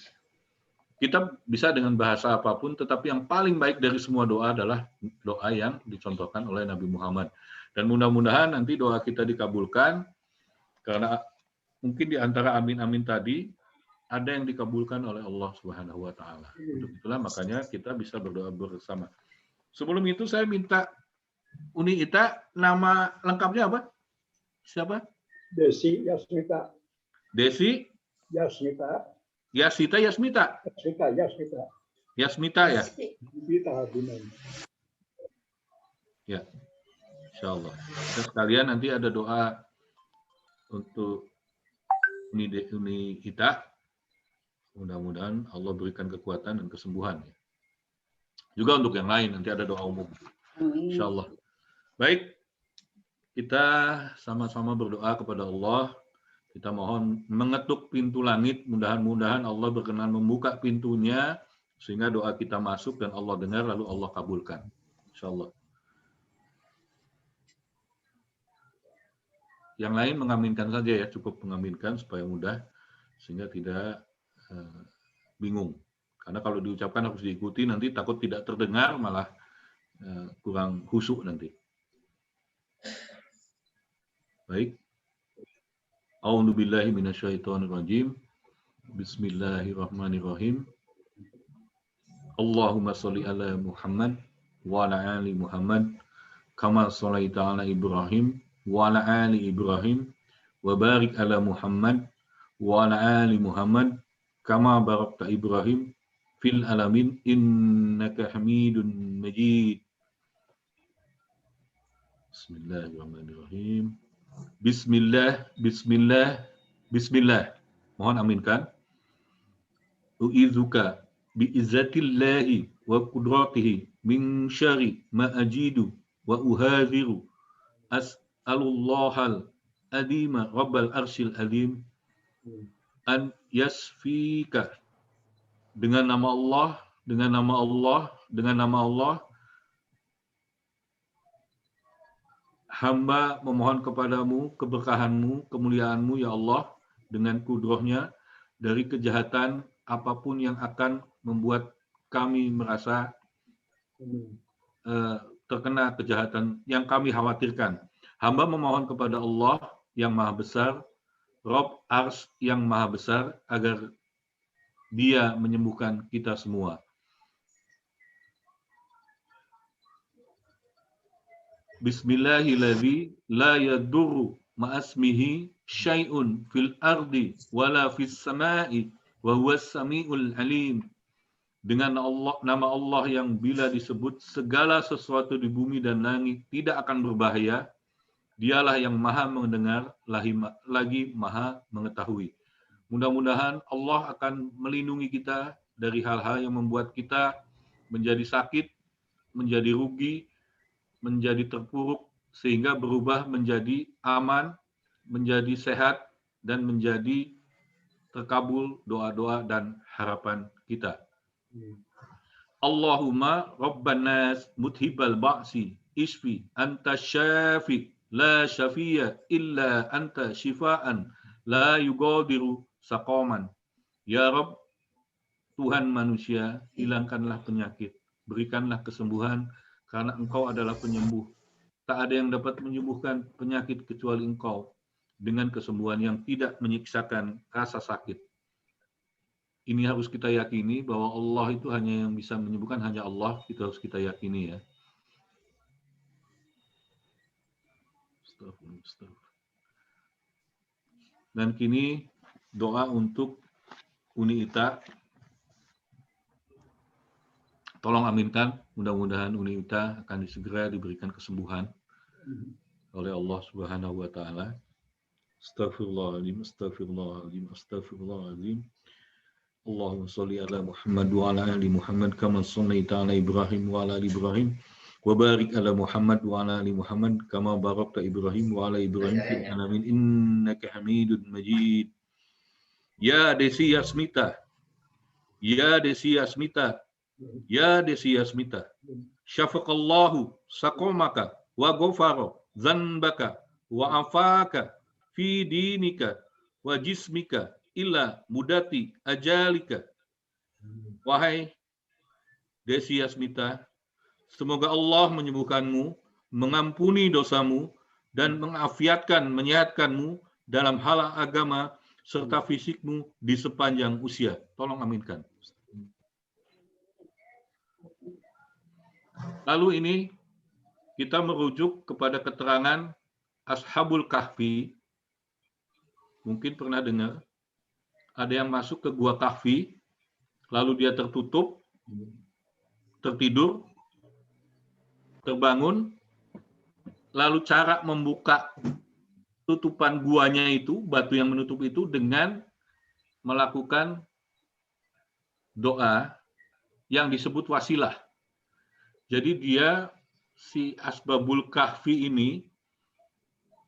[SPEAKER 7] Kita bisa dengan bahasa apapun, tetapi yang paling baik dari semua doa adalah doa yang dicontohkan oleh Nabi Muhammad. Dan mudah-mudahan nanti doa kita dikabulkan, karena mungkin di antara amin-amin tadi, ada yang dikabulkan oleh Allah Subhanahu wa Ta'ala. Untuk itulah makanya kita bisa berdoa bersama. Sebelum itu saya minta Uni Ita, nama lengkapnya apa? Siapa?
[SPEAKER 5] Desi Yasmita.
[SPEAKER 7] Desi
[SPEAKER 5] Yasmita.
[SPEAKER 7] Yasita Yasmita.
[SPEAKER 5] Yasmita.
[SPEAKER 7] Yasmita ya.
[SPEAKER 5] Yasmita Habinan.
[SPEAKER 7] Ya. Insyaallah. Dan sekalian nanti ada doa untuk Uni Ita. Mudah-mudahan Allah berikan kekuatan dan kesembuhan. Juga untuk yang lain nanti ada doa umum. Insyaallah. Baik. Kita sama-sama berdoa kepada Allah. Kita mohon mengetuk pintu langit, mudah-mudahan Allah berkenan membuka pintunya, sehingga doa kita masuk dan Allah dengar, lalu Allah kabulkan. InsyaAllah. Yang lain mengaminkan saja ya, cukup mengaminkan supaya mudah, sehingga tidak bingung. Karena kalau diucapkan harus diikuti, nanti takut tidak terdengar, malah kurang khusyuk nanti. Baik. A'udzu billahi minasyaitonir rajim. Bismillahirrahmanirrahim. Allahumma shalli ala Muhammad wa ala ali Muhammad kama shallaita ala Ibrahim wa ala ali Ibrahim wa barik ala Muhammad wa ala ali Muhammad kama barakta Ibrahim fil alamin innaka Hamidun Majid. Bismillahirrahmanirrahim. Bismillah, bismillah, bismillah. Mohon aminkan. U'idzuka bi'izzatillahi wa qudratihi min syarri ma ajidu wa uhadhiru. As'alullahal azima rabbal arsyil azim an yasfika. Dengan nama Allah, dengan nama Allah, dengan nama Allah, hamba memohon kepadamu keberkahanmu, kemuliaanmu ya Allah, dengan kudrohnya dari kejahatan apapun yang akan membuat kami merasa terkena kejahatan yang kami khawatirkan. Hamba memohon kepada Allah yang maha besar, Rob Ars yang maha besar, agar Dia menyembuhkan kita semua. Bismillahilladzi la yadurru ma'asmihi syai'un fil ardi wala fis sama'i wa huwas samiul alim. Dengan Allah, nama Allah yang bila disebut segala sesuatu di bumi dan langit tidak akan berbahaya. Dialah yang maha mendengar lagi maha mengetahui. Mudah-mudahan Allah akan melindungi kita dari hal-hal yang membuat kita menjadi sakit, menjadi rugi, menjadi terpuruk, sehingga berubah menjadi aman, menjadi sehat, dan menjadi terkabul doa-doa dan harapan kita. Allahumma Rabban nas muthibal ba'si isfi anta syafi la syafiya illa anta shifaan la yugadiru saqaman. Ya Rabb, Tuhan manusia, hilangkanlah penyakit, berikanlah kesembuhan, karena Engkau adalah penyembuh. Tak ada yang dapat menyembuhkan penyakit kecuali Engkau, dengan kesembuhan yang tidak menyiksakan rasa sakit. Ini harus kita yakini bahwa Allah itu hanya yang bisa menyembuhkan, hanya Allah, itu harus kita yakini ya. Dan kini doa untuk Uni Ita. Tolong aminkan, mudah-mudahan Uni Ita akan segera diberikan kesembuhan oleh Allah Subhanahu wa taala. Astaghfirullahaladzim, astaghfirullahaladzim, astaghfirullahaladzim. Allahumma sholli ala Muhammad wa ala ali Muhammad kama shallaita ala Ibrahim wa ala ali Ibrahim wa barik ala Muhammad wa ala ali Muhammad kama barakta Ibrahim wa ala Ibrahim fil alamin innaka Hamidun Majid. Ya Desi Yasmita, ya Desi Yasmita, ya Desi Yasmita, syafaqallahu saqamaka wa ghafara dzanbaka wa afaka fi dinika wa jismika illa mudati ajalika. Wahai Desi Yasmita, semoga Allah menyembuhkanmu, mengampuni dosamu, dan mengafiatkan, menyehatkanmu dalam hal agama serta fisikmu di sepanjang usia. Tolong aminkan. Lalu ini kita merujuk kepada keterangan Ashabul Kahfi. Mungkin pernah dengar, ada yang masuk ke gua Kahfi, lalu dia tertutup, tertidur, terbangun, lalu cara membuka tutupan guanya itu, batu yang menutup itu, dengan melakukan doa yang disebut wasilah. Jadi dia, si Ashabul Kahfi ini,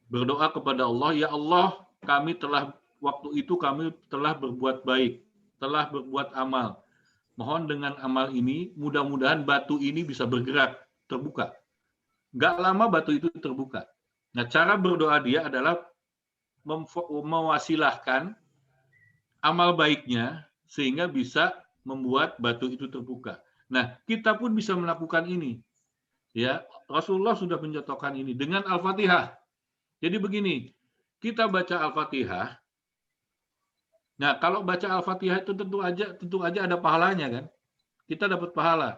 [SPEAKER 7] berdoa kepada Allah, ya Allah, kami telah, waktu itu kami telah berbuat baik, telah berbuat amal. Mohon dengan amal ini, mudah-mudahan batu ini bisa bergerak, terbuka. Nggak lama batu itu terbuka. Nah, cara berdoa dia adalah mewasilahkan amal baiknya sehingga bisa membuat batu itu terbuka. Nah, kita pun bisa melakukan ini. Ya, Rasulullah sudah mencontohkan ini dengan Al-Fatihah. Jadi begini, kita baca Al-Fatihah. Nah, kalau baca Al-Fatihah itu tentu aja ada pahalanya kan? Kita dapat pahala.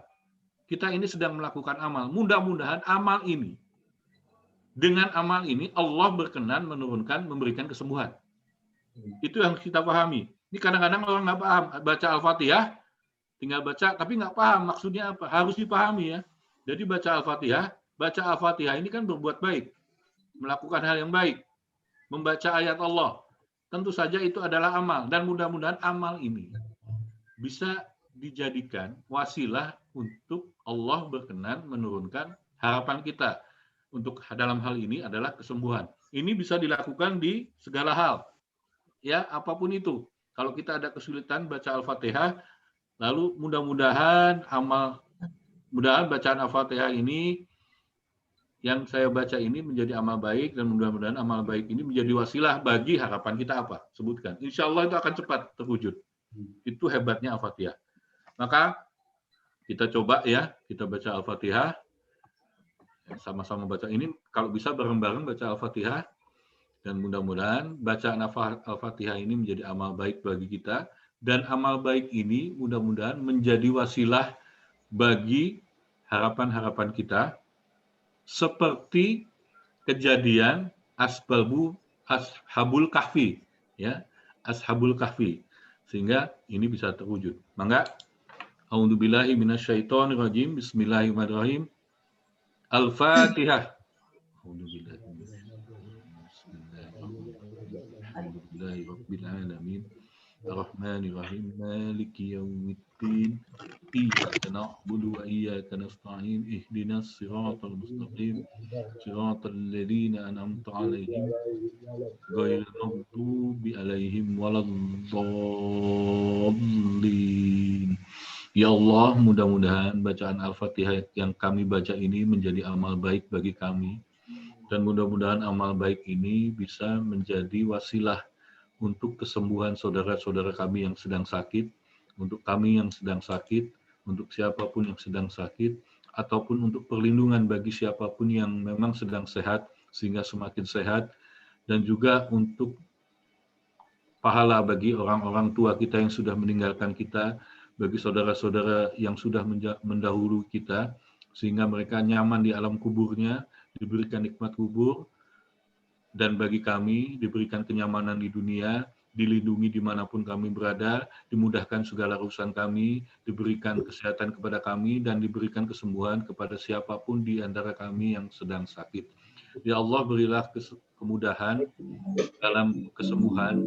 [SPEAKER 7] Kita ini sedang melakukan amal. Mudah-mudahan amal ini, dengan amal ini Allah berkenan menurunkan, memberikan kesembuhan. Itu yang kita pahami. Ini kadang-kadang orang nggak paham. Baca Al-Fatihah, tinggal baca, tapi nggak paham maksudnya apa. Harus dipahami ya. Jadi baca Al-Fatihah ini kan berbuat baik. Melakukan hal yang baik. Membaca ayat Allah. Tentu saja itu adalah amal. Dan mudah-mudahan amal ini bisa dijadikan wasilah untuk Allah berkenan menurunkan harapan kita. Untuk dalam hal ini adalah kesembuhan. Ini bisa dilakukan di segala hal. Ya, apapun itu. Kalau kita ada kesulitan baca Al-Fatihah, lalu mudah-mudahan bacaan Al-Fatihah ini yang saya baca ini menjadi amal baik, dan mudah-mudahan amal baik ini menjadi wasilah bagi harapan kita apa? Sebutkan. Insya Allah itu akan cepat terwujud. Itu hebatnya Al-Fatihah. Maka kita coba ya, kita baca Al-Fatihah. Sama-sama baca ini, kalau bisa bareng-bareng baca Al-Fatihah. Dan mudah-mudahan bacaan Al-Fatihah ini menjadi amal baik bagi kita. Dan amal baik ini mudah-mudahan menjadi wasilah bagi harapan-harapan kita. Seperti kejadian Ashabul Kahfi, ya, Ashabul Kahfi, sehingga ini bisa terwujud. Maka, a'udzubillahi minasyaitonirrajim, bismillahirrahmanirrahim, Al-Fatihah. Alhamdulillahirrahmanirrahim, Ar-Rahmanirrahim, Maliki Yawmiddin, Iyyaka na'budu wa iyyaka nasta'in, ihdinas siratal mustaqim, siratal ladzina an'amta 'alaihim, ghairil maghdubi 'alaihim waladdallin. Ya Allah, mudah-mudahan bacaan Al-Fatihah yang kami baca ini menjadi amal baik bagi kami. Dan mudah-mudahan amal baik ini bisa menjadi wasilah untuk kesembuhan saudara-saudara kami yang sedang sakit, untuk kami yang sedang sakit, untuk siapapun yang sedang sakit, ataupun untuk perlindungan bagi siapapun yang memang sedang sehat, sehingga semakin sehat, dan juga untuk pahala bagi orang-orang tua kita yang sudah meninggalkan kita, bagi saudara-saudara yang sudah mendahului kita, sehingga mereka nyaman di alam kuburnya, diberikan nikmat kubur, dan bagi kami diberikan kenyamanan di dunia, dilindungi dimanapun kami berada, dimudahkan segala urusan kami, diberikan kesehatan kepada kami, dan diberikan kesembuhan kepada siapapun di antara kami yang sedang sakit. Ya Allah, berilah kemudahan dalam kesembuhan,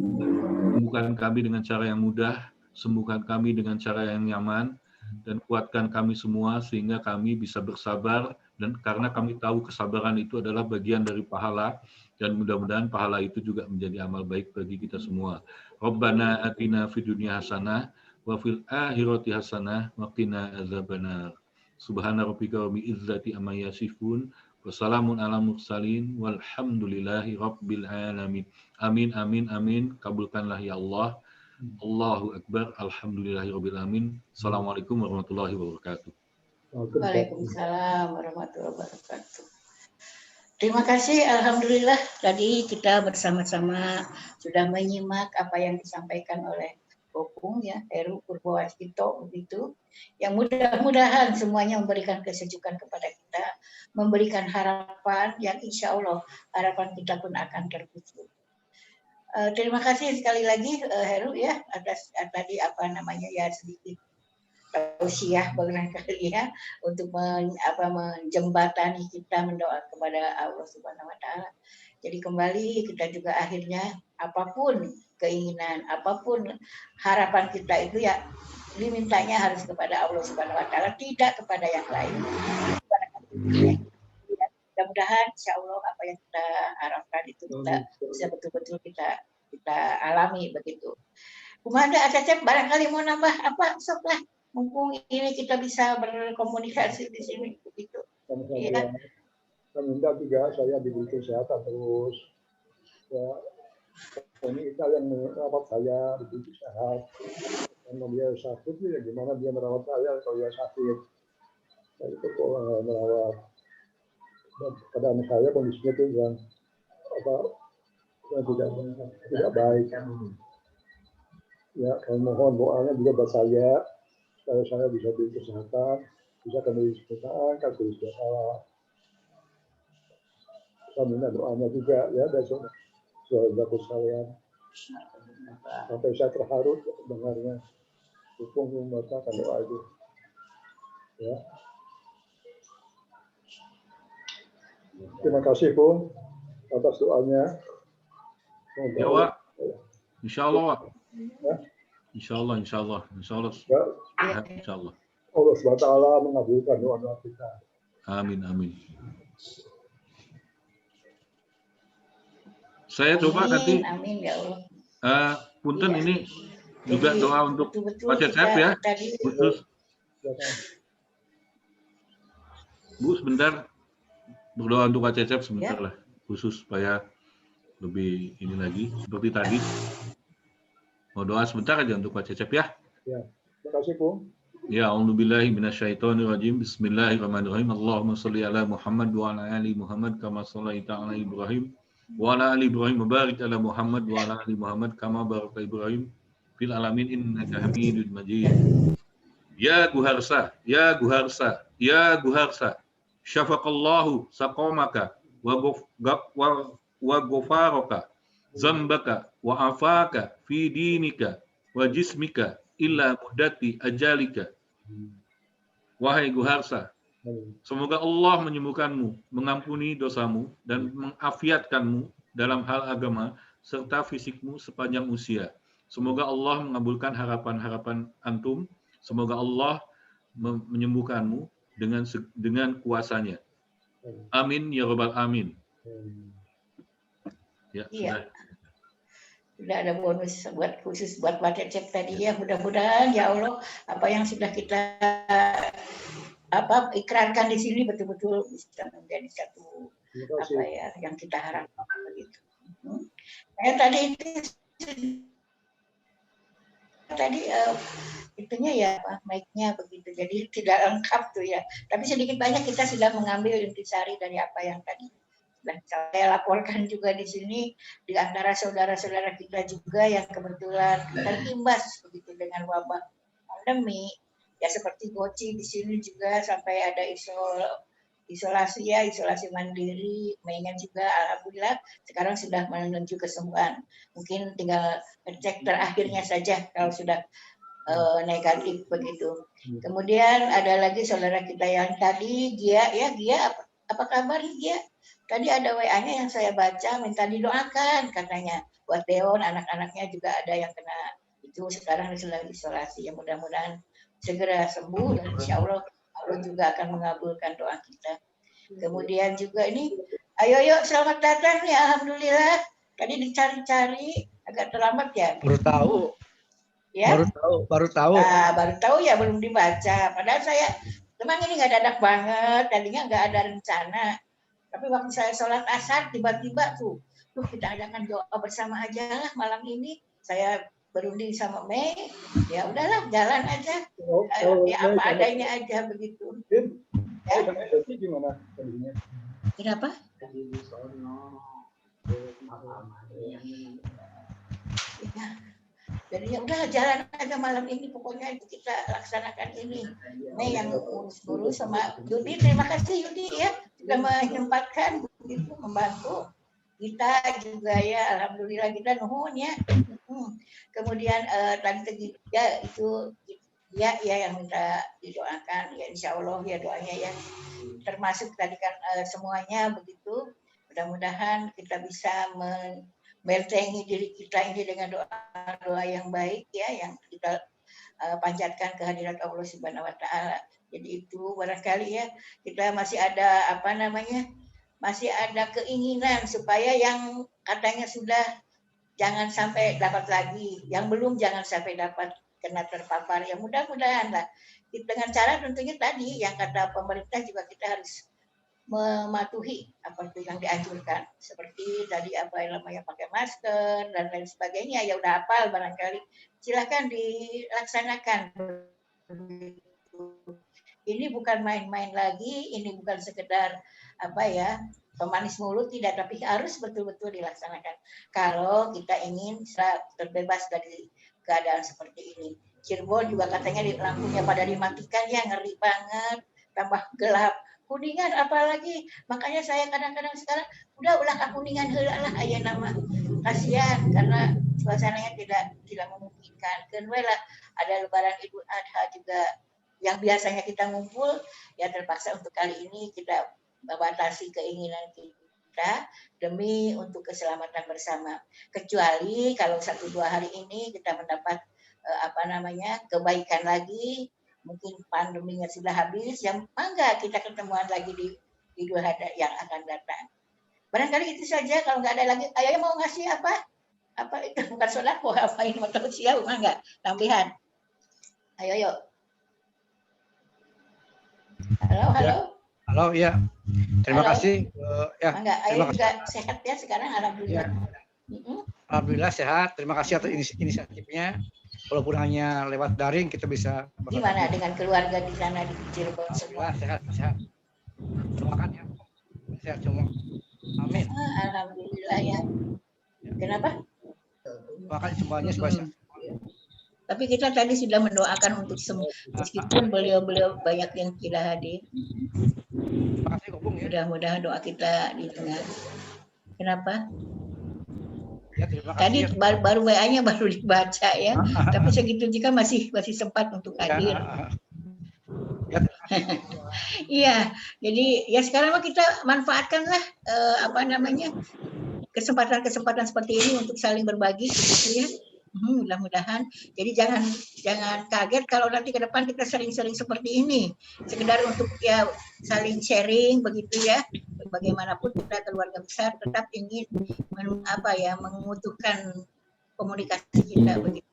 [SPEAKER 7] sembuhkan kami dengan cara yang mudah, sembuhkan kami dengan cara yang nyaman, dan kuatkan kami semua sehingga kami bisa bersabar, dan karena kami tahu kesabaran itu adalah bagian dari pahala, dan mudah-mudahan pahala itu juga menjadi amal baik bagi kita semua. Rabbana atina fid dunya hasanah wa fil akhirati hasanah wa qina adzabannar. Subhana rabbika rabbil izzati amma yasifun wa salamun alal mursalin walhamdulillahi rabbil alamin. Amin amin amin. Kabulkanlah ya Allah. Allahu akbar. Alhamdulillahi rabbil alamin. Assalamualaikum warahmatullahi wabarakatuh.
[SPEAKER 1] Waalaikumsalam warahmatullahi wabarakatuh. Terima kasih, alhamdulillah tadi kita bersama-sama sudah menyimak apa yang disampaikan oleh Opung ya, Heru Purwowasito begitu. Yang mudah-mudahan semuanya memberikan kesejukan kepada kita, memberikan harapan yang insya Allah harapan kita pun akan terwujud. Terima kasih sekali lagi Heru ya atas tadi sedikit tausiah barangkali ya untuk menjembatani kita mendoa kepada Allah Subhanahu wa taala. Jadi kembali kita juga akhirnya apapun keinginan, apapun harapan kita itu ya dimintanya harus kepada Allah Subhanahu wa taala, tidak kepada yang lain. Mudah-mudahan insyaallah apa yang kita harapkan itu kita bisa betul-betul kita alami begitu. Kumanda Acecep barangkali mau nambah apa soklah. Mumpung ini kita bisa berkomunikasi di sini begitu.
[SPEAKER 5] Saya minta juga saya diberi kesehatan terus. Ya, ini kita yang merawat saya diberi sehat. Kalau dia sakit ya gimana dia merawat saya kalau dia sakit. Saya itu merawat. Dan keadaan saya kondisinya itu yang tidak baik. Ya, kami mohon doanya juga buat saya. Supaya saya bisa beri kesehatan, bisa kembali kesehatan, kembali sejahtera. Saya minta doanya juga ya besok saudara sekalian. Sampai saya terharu dengarnya. Dukung membacakan doa itu. Ya. Terima kasih Bung atas doanya.
[SPEAKER 7] Ya Wak, insya Allah Wak.
[SPEAKER 5] Ya.
[SPEAKER 7] Insya Allah.
[SPEAKER 5] Ya.
[SPEAKER 7] Insya Allah.
[SPEAKER 5] Allah SWT mengabulkan doa-doa kita.
[SPEAKER 7] Amin. Saya coba nanti.
[SPEAKER 1] Amin ya Allah.
[SPEAKER 7] Punten
[SPEAKER 1] Ya.
[SPEAKER 7] ini juga
[SPEAKER 1] Jadi,
[SPEAKER 7] doa untuk Pak Cecep ya. Khusus. Bu sebentar berdoa untuk Pak Cecep sebentar lah. Khusus supaya lebih ini lagi seperti tadi. Mau doa sebentar aja untuk Pak Cecep ya.
[SPEAKER 5] Ya. Terima kasih Bung.
[SPEAKER 7] Ya, a'udzubillahi minasyaitonirrajim. Bismillahirrahmanirrahim. Allahumma shalli ala Muhammad wa ala ali Muhammad kama shallaita ala Ibrahim wa ala ali Ibrahim wa barik ala Muhammad wa ala ali Muhammad kama barakta Ibrahim fil alamin innaka Hamidum Majid. Ya Guharsa, ya Guharsa, ya Guharsa. Syafaqallahu saqamaka wa ghafaraka zambaka wa afaka fi dinika wa jismika illa muddati ajalika. Wahai Guharsa, semoga Allah menyembuhkanmu, mengampuni dosamu, dan mengafiatkanmu dalam hal agama serta fisikmu sepanjang usia. Semoga Allah mengabulkan harapan-harapan antum. Semoga Allah menyembuhkanmu dengan kuasanya. Amin ya rabbal amin. Ya,
[SPEAKER 1] iya. Sudah ada bonus khusus buat Pak Cecep tadi ya. Mudah-mudahan ya Allah apa yang sudah kita ikrarkan di sini betul-betul bisa menjadi satu yang kita harapkan begitu. Saya tadi itu tadi itunya ya mic-nya begitu, jadi tidak lengkap tuh ya. Tapi sedikit banyak kita sudah mengambil intisari dari apa yang tadi dan saya laporkan juga di sini di antara saudara-saudara kita juga yang kebetulan terimbas begitu dengan wabah pandemi ya, seperti Goci di sini juga sampai ada isolasi ya, isolasi mandiri, mengingat juga alhamdulillah sekarang sudah menuju kesembuhan. Mungkin tinggal cek terakhirnya saja kalau sudah negatif begitu. Kemudian ada lagi saudara kita yang tadi Gia ya, Gia apa kabar Gia? Tadi ada WA-nya yang saya baca minta didoakan katanya buat Deon, anak-anaknya juga ada yang kena itu sekarang sedang isolasi. Ya mudah-mudahan segera sembuh dan insya Allah Allah juga akan mengabulkan doa kita. Kemudian juga ini, ayo selamat datang ya, alhamdulillah. Tadi dicari-cari agak terlambat ya.
[SPEAKER 3] Baru tahu.
[SPEAKER 1] Ya.
[SPEAKER 3] Baru tahu.
[SPEAKER 1] Nah, baru tahu ya, belum dibaca. Padahal saya memang ini nggak dadak banget, tadinya nggak ada rencana. Tapi waktu saya sholat asar tiba-tiba tuh kita adakan doa bersama aja lah malam ini. Saya berunding sama Mei, ya udahlah jalan aja, ya apa adanya aja begitu. Ya.
[SPEAKER 5] Gimana kondisinya?
[SPEAKER 1] Kenapa? Ya. Jadi ya udah jalan aja malam ini, pokoknya itu kita laksanakan ini. Mei yang ngurus sama Yudi, terima kasih Yudi ya sudah menyempatkan begitu membantu kita juga ya, alhamdulillah kita nuhun ya. Kemudian tadi ya itu ya yang minta didoakan ya, insya Allah ya doanya ya, termasuk tadi kan semuanya begitu. Mudah-mudahan kita bisa membentengi diri kita ini dengan doa-doa yang baik ya, yang kita panjatkan kehadirat Allah Subhanahu Wa Taala. Jadi itu barangkali ya kita masih ada masih ada keinginan supaya yang katanya sudah jangan sampai dapat lagi, yang belum jangan sampai dapat kena terpapar. Ya mudah-mudahan lah. Dengan cara tentunya tadi yang kata pemerintah juga kita harus mematuhi apa itu yang dianjurkan. Seperti tadi apa yang namanya pakai masker dan lain sebagainya. Ya udah hafal barangkali. Silakan dilaksanakan. Ini bukan main-main lagi, ini bukan sekedar pemanis mulut, tidak, tapi harus betul-betul dilaksanakan. Kalau kita ingin terbebas dari keadaan seperti ini. Cirebon juga katanya lampunya pada dimatikan ya, ngeri banget, tambah gelap. Kuningan apalagi, makanya saya kadang-kadang sekarang udah Kuningan heula lah aya nama. Kasihan karena suasananya tidak memungkinkan. Kedua lah ada lebaran Idul Adha juga yang biasanya kita ngumpul, ya terpaksa untuk kali ini kita membatasi keinginan kita demi untuk keselamatan bersama. Kecuali kalau 1-2 hari ini kita mendapat kebaikan lagi, mungkin pandeminya sudah habis, yang mangga kita ketemuan lagi di Idul Adha yang akan datang. Barangkali itu saja, kalau nggak ada lagi, ayah mau ngasih apa? Apa itu bukan sodako, apa ini mau terus ya, mangga, tambahan. Ayo yuk. Halo.
[SPEAKER 3] Halo, ya. Terima kasih.
[SPEAKER 1] Ya. Ayo juga sehat ya sekarang, alhamdulillah.
[SPEAKER 3] Ya. Alhamdulillah sehat. Terima kasih atas inisiatifnya. Walaupun hanya lewat daring, kita bisa.
[SPEAKER 1] Gimana dengan keluarga di sana di Cirebon semua?
[SPEAKER 3] Sehat. Doakan ya. Sehat semua. Amin.
[SPEAKER 1] Alhamdulillah ya. Kenapa?
[SPEAKER 3] Doakan semuanya supaya sehat.
[SPEAKER 1] Tapi kita tadi sudah mendoakan untuk semua, meskipun beliau banyak yang tidak hadir.
[SPEAKER 3] Terima kasih, Gobung, ya.
[SPEAKER 1] Mudah-mudahan doa kita didengar. Kenapa?
[SPEAKER 3] Ya, terima kasih.
[SPEAKER 1] Tadi baru WA-nya baru dibaca ya, tapi segitu juga masih sempat untuk hadir.
[SPEAKER 3] Ya.
[SPEAKER 1] Iya, jadi ya sekarang kita manfaatkanlah kesempatan seperti ini untuk saling berbagi, gitu ya. Mudah-mudahan. Jadi jangan kaget kalau nanti ke depan kita sering-sering seperti ini. Sekedar untuk ya saling sharing begitu ya. Bagaimanapun kita keluarga besar tetap ingin mengutuhkan komunikasi kita begitu.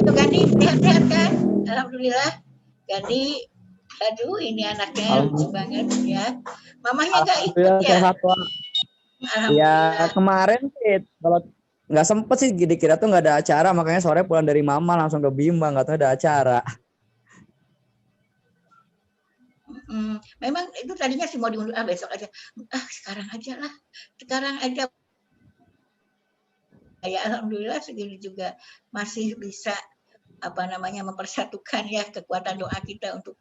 [SPEAKER 1] Itu Gani sehat-sehat kan? Alhamdulillah. Gani, aduh ini anaknya lucu banget ya. Mamanya nggak ikut ya?
[SPEAKER 10] Sehat, Pak. Ya kemarin sih kalau nggak sempet sih, dikira tuh nggak ada acara, makanya sore pulang dari mama langsung ke Bima, nggak tahu ada acara.
[SPEAKER 1] Memang itu tadinya sih mau diundur, besok aja. Sekarang aja lah. Sekarang aja. Ya alhamdulillah segini juga masih bisa mempersatukan ya kekuatan doa kita untuk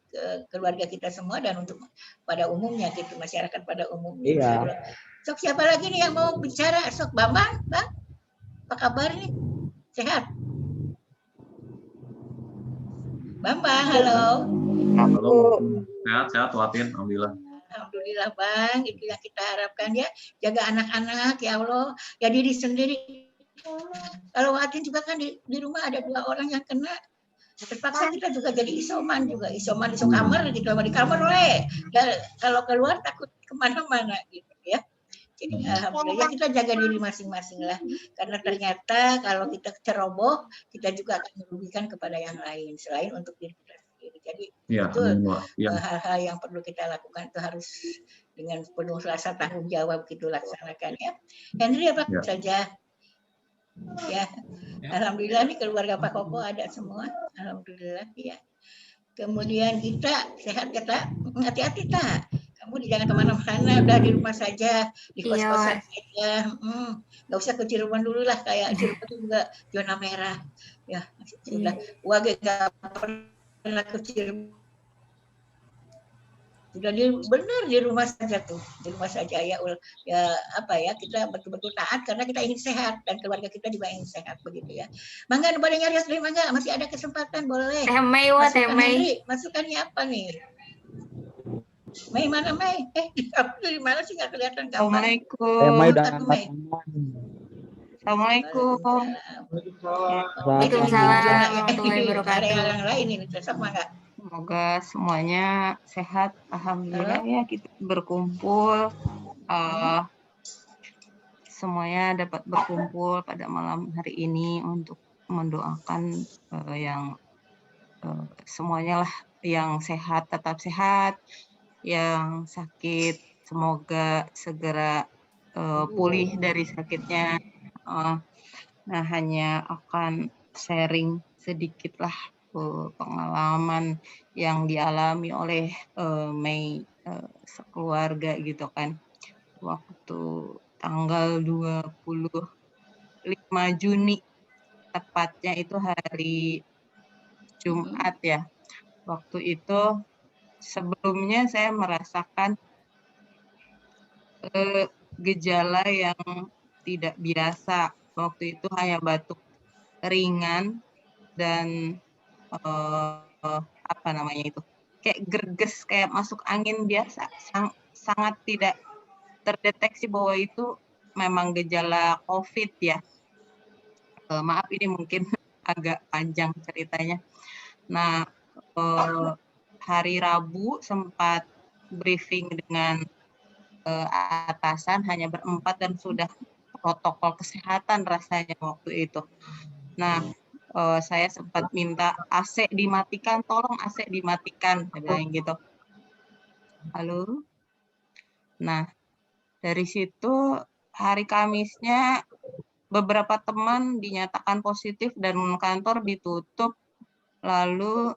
[SPEAKER 1] keluarga kita semua dan untuk pada umumnya gitu, masyarakat pada umumnya.
[SPEAKER 10] Iya.
[SPEAKER 1] Sok siapa lagi nih yang mau bicara? Sok Bambang, Bang. Apa kabar nih? Sehat? Bambang, halo.
[SPEAKER 11] Halo. Sehat, Watin. Alhamdulillah.
[SPEAKER 1] Alhamdulillah Bang, itu yang kita harapkan ya. Jaga anak-anak ya Allah. Ya diri sendiri. Kalau Watin juga kan di rumah ada 2 orang yang kena. Terpaksa kita juga jadi isoman iso kamar gitu, di kamar oleh. Ya, kalau keluar takut kemana-mana gitu ya. Jadi alhamdulillah kita jaga diri masing-masing lah. Karena ternyata kalau kita ceroboh, kita juga akan merugikan kepada yang lain selain untuk diri kita sendiri. Jadi itu hal-hal yang perlu kita lakukan itu harus dengan penuh rasa tanggung jawab gitu laksanakan ya. Henry apa saja? Ya, alhamdulillah nih keluarga Pak Koko ada semua, alhamdulillah ya. Kemudian kita sehat kita, hati-hati tak. Kamu jangan kemana-mana, udah di rumah saja, di kos-kosan saja. Nggak usah ke Cirebon dulu lah, kayak Cirebon juga zona merah. Ya, sudah. Wage nggak pernah ke Cirebon. Sudah benar di rumah saja tuh, di rumah saja ya kita betul-betul taat karena kita ingin sehat dan keluarga kita juga ingin sehat begitu ya. Mangga pada nyari asli mangga, masih ada kesempatan boleh. Mei, masukannya apa nih? Mei mana Mei? Dari mana sih nggak kelihatan gambar?
[SPEAKER 12] Assalamualaikum.
[SPEAKER 9] Waalaikumsalam warahmatullahi wabarakatuh.
[SPEAKER 1] Yang lain ini tetap mangga.
[SPEAKER 12] Semoga semuanya sehat, alhamdulillah ya kita berkumpul, semuanya dapat berkumpul pada malam hari ini untuk mendoakan yang semuanya lah yang sehat tetap sehat, yang sakit semoga segera pulih dari sakitnya. Nah hanya akan sharing sedikit lah pengalaman yang dialami oleh Mei sekeluarga gitu kan. Waktu tanggal 25 Juni tepatnya itu hari Jumat ya. Waktu itu sebelumnya saya merasakan gejala yang tidak biasa. Waktu itu hanya batuk ringan dan kayak gerges, kayak masuk angin biasa, sangat tidak terdeteksi bahwa itu memang gejala COVID ya. Maaf ini mungkin agak panjang ceritanya. Nah hari Rabu sempat briefing dengan atasan hanya berempat dan sudah protokol kesehatan rasanya waktu itu. Nah saya sempat minta AC dimatikan, tolong AC dimatikan, saya bilang gitu. Halo. Nah, dari situ hari Kamisnya beberapa teman dinyatakan positif dan kantor ditutup. Lalu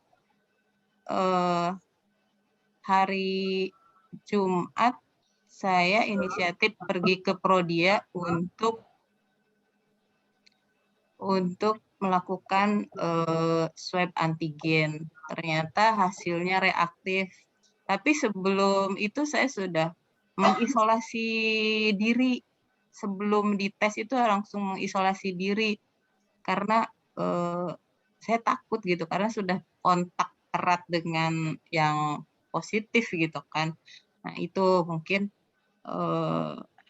[SPEAKER 12] hari Jumat saya inisiatif pergi ke Prodia untuk melakukan swab antigen. Ternyata hasilnya reaktif. Tapi sebelum itu saya sudah mengisolasi diri. Sebelum dites itu langsung mengisolasi diri. Karena saya takut gitu. Karena sudah kontak erat dengan yang positif gitu kan. Nah itu mungkin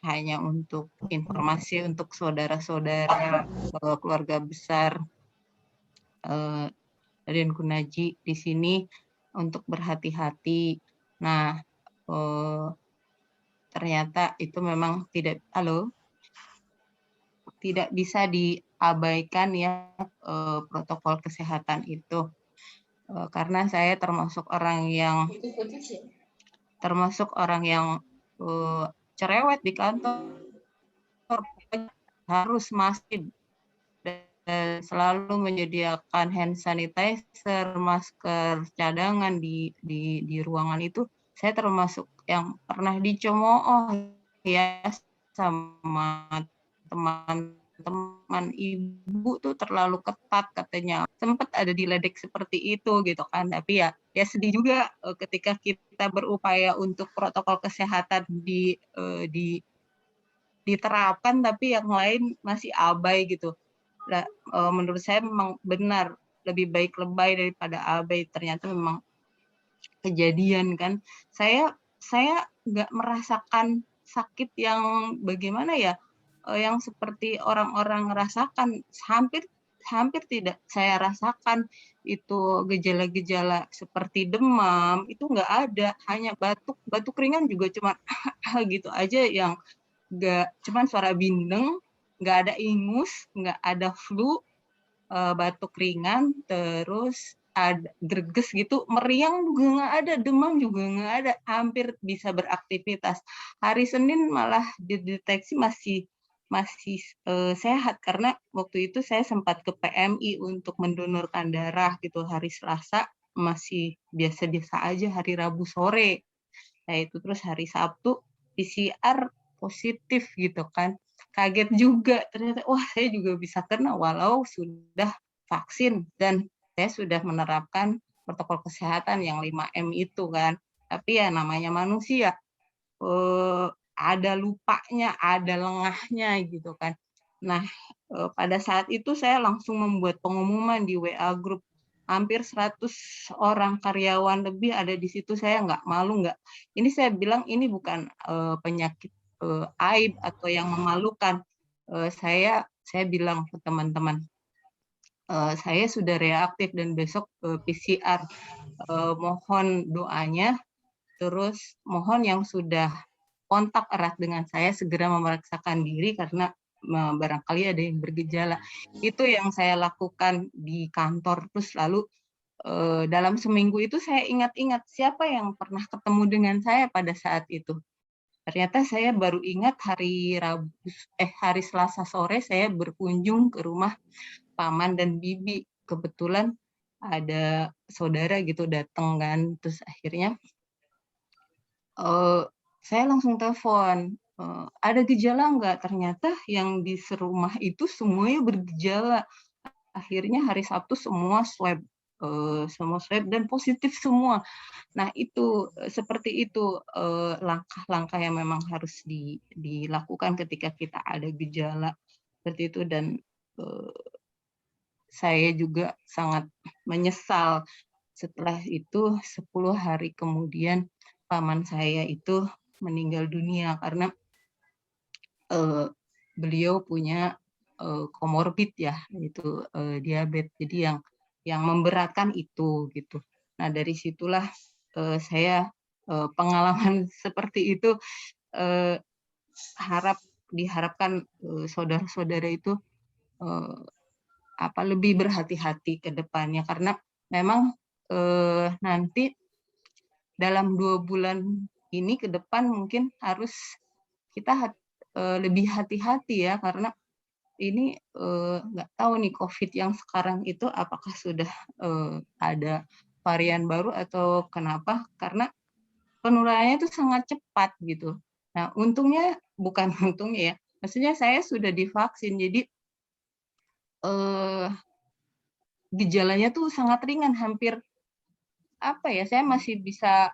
[SPEAKER 12] hanya untuk informasi untuk saudara-saudara keluarga besar Raden Gunaji di sini untuk berhati-hati. Nah, ternyata itu memang tidak bisa diabaikan ya protokol kesehatan itu. Karena saya termasuk orang yang cerewet di kantor. harus masih dan selalu menyediakan hand sanitizer, masker cadangan di ruangan itu. Saya termasuk yang pernah dicemooh ya sama teman-teman ibu tuh terlalu ketat katanya. Sempat ada diledek seperti itu gitu kan. Tapi ya sedih juga ketika kita berupaya untuk protokol kesehatan diterapkan tapi yang lain masih abai gitu. Nah, menurut saya memang benar lebih baik lebay daripada abai. Ternyata memang kejadian kan. Saya nggak merasakan sakit yang bagaimana ya, yang seperti orang-orang rasakan. Hampir tidak saya rasakan itu gejala-gejala seperti demam itu nggak ada, hanya batuk ringan juga cuma gitu aja yang nggak, cuman suara bindeng, nggak ada ingus, nggak ada flu, batuk ringan, terus ada greges gitu, meriang juga nggak ada, demam juga nggak ada, hampir bisa beraktivitas. Hari Senin malah dideteksi masih sehat karena waktu itu saya sempat ke PMI untuk mendonorkan darah gitu. Hari Selasa masih biasa-biasa aja, hari Rabu sore. Nah itu terus hari Sabtu PCR positif gitu kan. Kaget juga ternyata, wah saya juga bisa kena walau sudah vaksin dan saya sudah menerapkan protokol kesehatan yang 5M itu kan. Tapi ya namanya manusia, ada lupanya, ada lengahnya gitu kan. Nah pada saat itu saya langsung membuat pengumuman di WA Group. Hampir 100 orang karyawan lebih ada di situ. Saya nggak malu, nggak. Ini saya bilang ini bukan penyakit aib atau yang memalukan. Saya bilang ke teman-teman, saya sudah reaktif dan besok PCR. Mohon doanya, terus mohon yang sudah kontak erat dengan saya segera memeriksakan diri karena barangkali ada yang bergejala. Itu yang saya lakukan di kantor. Terus lalu dalam seminggu itu saya ingat-ingat siapa yang pernah ketemu dengan saya pada saat itu. Ternyata saya baru ingat hari Selasa sore saya berkunjung ke rumah paman dan bibi. Kebetulan ada saudara gitu datang kan, terus akhirnya saya langsung telepon, ada gejala nggak? Ternyata yang di serumah itu semuanya bergejala. Akhirnya hari Sabtu semua swab dan positif semua. Nah itu seperti itu langkah-langkah yang memang harus dilakukan ketika kita ada gejala seperti itu. Dan saya juga sangat menyesal setelah itu 10 hari kemudian paman saya itu meninggal dunia karena beliau punya komorbid ya, itu diabetes. Jadi yang memberatkan itu gitu. Nah dari situlah saya pengalaman seperti itu diharapkan saudara-saudara itu lebih berhati-hati ke depannya karena memang nanti dalam 2 bulan ini ke depan mungkin harus kita lebih hati-hati ya karena ini nggak tahu nih COVID yang sekarang itu apakah sudah ada varian baru atau kenapa, karena penularannya itu sangat cepat gitu. Nah untungnya, bukan untungnya ya, maksudnya saya sudah divaksin jadi gejalanya tuh sangat ringan, hampir saya masih bisa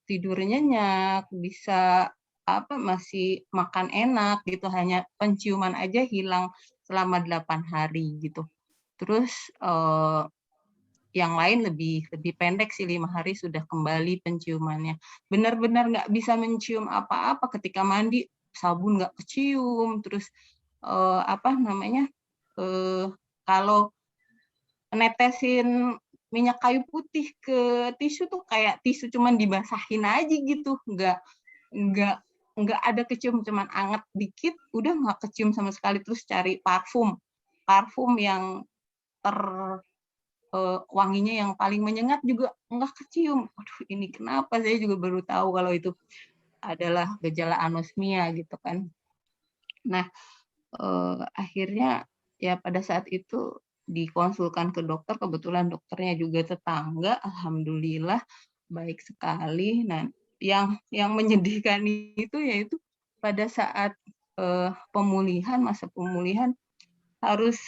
[SPEAKER 12] tidur nyenyak, bisa masih makan enak gitu, hanya penciuman aja hilang selama 8 hari gitu. Terus yang lain lebih pendek sih, 5 hari sudah kembali penciumannya. Benar-benar nggak bisa mencium apa-apa ketika mandi, sabun nggak kecium, terus kalau netesin minyak kayu putih ke tisu tuh kayak tisu cuman dibasahin aja gitu, nggak ada kecium, cuman anget dikit udah nggak kecium sama sekali. Terus cari parfum yang wanginya yang paling menyengat juga nggak kecium. Aduh ini kenapa, saya juga baru tahu kalau itu adalah gejala anosmia gitu kan. Nah akhirnya ya pada saat itu dikonsulkan ke dokter, kebetulan dokternya juga tetangga, alhamdulillah baik sekali. Nah, yang menyedihkan itu yaitu pada saat masa pemulihan harus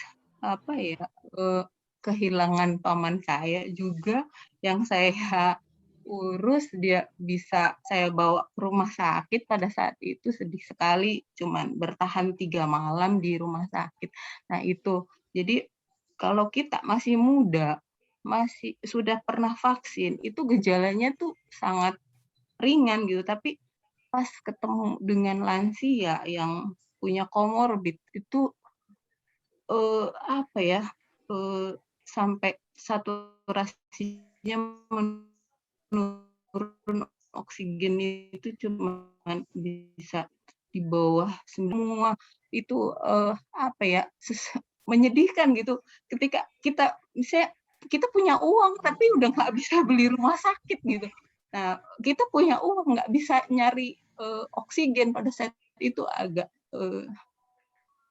[SPEAKER 12] kehilangan paman saya juga yang saya urus, dia bisa saya bawa ke rumah sakit. Pada saat itu sedih sekali, cuman bertahan 3 malam di rumah sakit. Nah itu, jadi kalau kita masih muda, masih sudah pernah vaksin, itu gejalanya tuh sangat ringan gitu, tapi pas ketemu dengan lansia yang punya komorbid itu sampai saturasinya menurun, oksigen itu cuma bisa di bawah semua. Itu menyedihkan gitu ketika kita misalnya kita punya uang tapi udah nggak bisa beli rumah sakit gitu. Nah, kita punya uang nggak bisa nyari oksigen, pada saat itu agak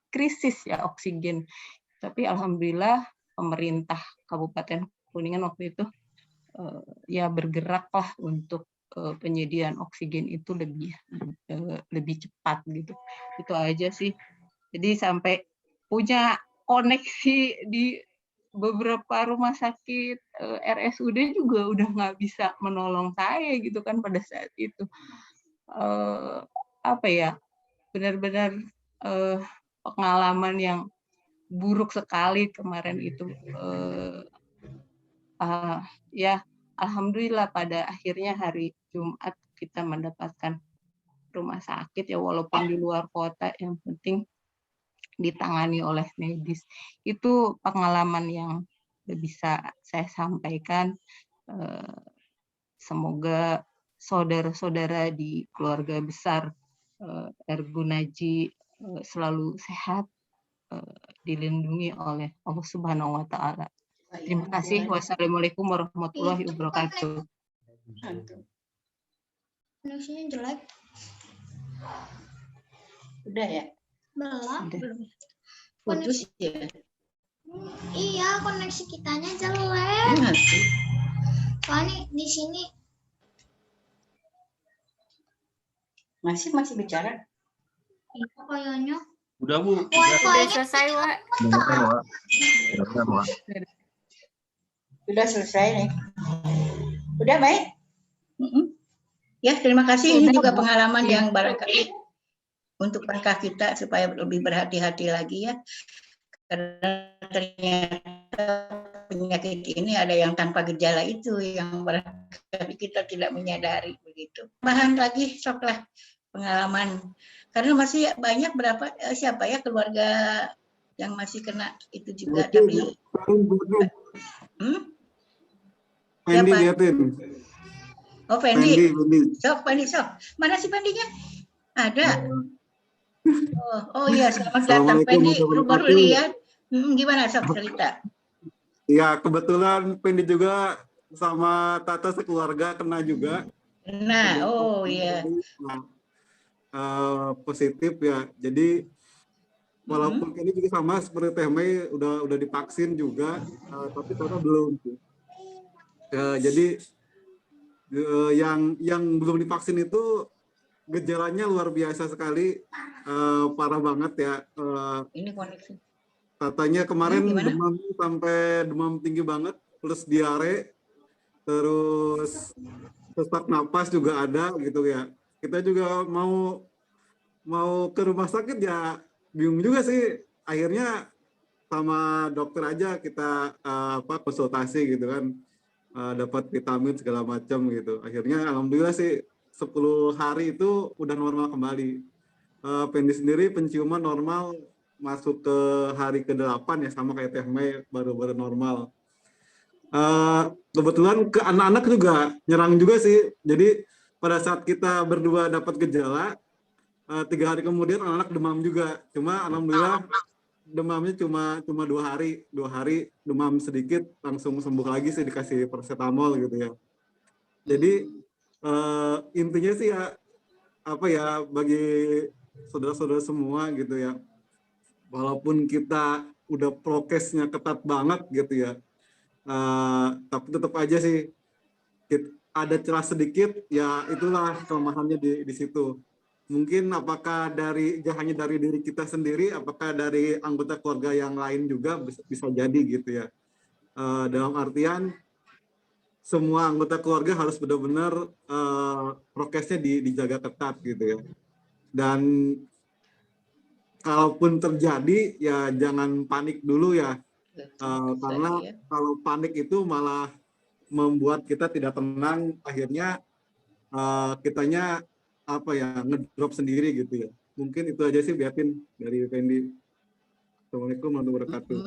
[SPEAKER 12] krisis ya oksigen. Tapi alhamdulillah pemerintah Kabupaten Kuningan waktu itu ya bergeraklah untuk penyediaan oksigen itu lebih cepat gitu. Itu aja sih. Jadi sampai punya koneksi di beberapa rumah sakit RSUD juga udah nggak bisa menolong saya gitu kan pada saat itu. Benar-benar pengalaman yang buruk sekali kemarin itu. Ya alhamdulillah pada akhirnya hari Jumat kita mendapatkan rumah sakit ya, walaupun di luar kota, yang penting ditangani oleh medis. Itu pengalaman yang bisa saya sampaikan. Semoga saudara-saudara di keluarga besar Ergunaji selalu sehat, dilindungi oleh Allah Subhanahu wa Ta'ala. Terima kasih. Wassalamualaikum warahmatullahi wabarakatuh.
[SPEAKER 6] Koneksinya jelek.
[SPEAKER 1] Udah ya?
[SPEAKER 6] Belum.
[SPEAKER 1] Putus ya?
[SPEAKER 6] Iya, koneksi kitanya jelek. Soalnya di sini
[SPEAKER 1] masih bicara.
[SPEAKER 6] Iya, kayaknya.
[SPEAKER 11] Udah Bu.
[SPEAKER 9] Udah selesai, Wak.
[SPEAKER 1] Sudah selesai nih. Udah baik. Ya, terima kasih. Ini juga pengalaman yang barangkali untuk langkah kita supaya lebih berhati-hati lagi ya. Karena ternyata penyakit ini ada yang tanpa gejala itu yang barangkali kita tidak menyadari begitu. Bahan lagi soklah pengalaman. Karena masih banyak siapa ya keluarga yang masih kena itu juga. Tapi
[SPEAKER 13] Fendi liatin.
[SPEAKER 1] Oh, Fendi. Sok. Mana si Fendinya? Ada. Oh iya, selamat datang Fendi. Baru lihat. Gimana sok cerita?
[SPEAKER 13] Ya, kebetulan Fendi juga sama Tata sekeluarga kena juga.
[SPEAKER 1] Nah, oh iya.
[SPEAKER 13] Positif ya. Jadi walaupun ini juga sama seperti Teh Mei udah divaksin juga, tapi Tata belum. Jadi yang belum divaksin itu gejalanya luar biasa sekali, parah banget ya.
[SPEAKER 1] Ini koneksi.
[SPEAKER 13] Katanya kemarin demam sampai demam tinggi banget, plus diare, terus sesak napas juga ada gitu ya. Kita juga mau ke rumah sakit ya bingung juga sih. Akhirnya sama dokter aja kita konsultasi gitu kan. Dapat vitamin segala macam gitu. Akhirnya alhamdulillah sih 10 hari itu udah normal kembali. Fendi sendiri penciuman normal masuk ke hari ke-8 ya, sama kayak Teh Mei baru normal. Kebetulan ke anak-anak juga nyerang juga sih. Jadi pada saat kita berdua dapat gejala, 3 hari kemudian anak-anak demam juga. Cuma alhamdulillah demamnya cuma 2 hari demam sedikit langsung sembuh lagi sih, dikasih paracetamol gitu ya. Jadi intinya sih ya bagi saudara-saudara semua gitu ya, walaupun kita udah prokesnya ketat banget gitu ya, tapi tetap aja sih ada celah sedikit, ya itulah kelemahannya di situ. Mungkin apakah hanya dari diri kita sendiri, apakah dari anggota keluarga yang lain juga bisa jadi gitu ya. Dalam artian semua anggota keluarga harus benar-benar prokesnya dijaga ketat gitu ya. Dan kalaupun terjadi ya jangan panik dulu ya, karena kalau panik itu malah membuat kita tidak tenang, akhirnya kitanya ngedrop sendiri gitu ya. Mungkin itu aja sih Beatin dari Fendi. Assalamualaikum warahmatullahi wabarakatuh.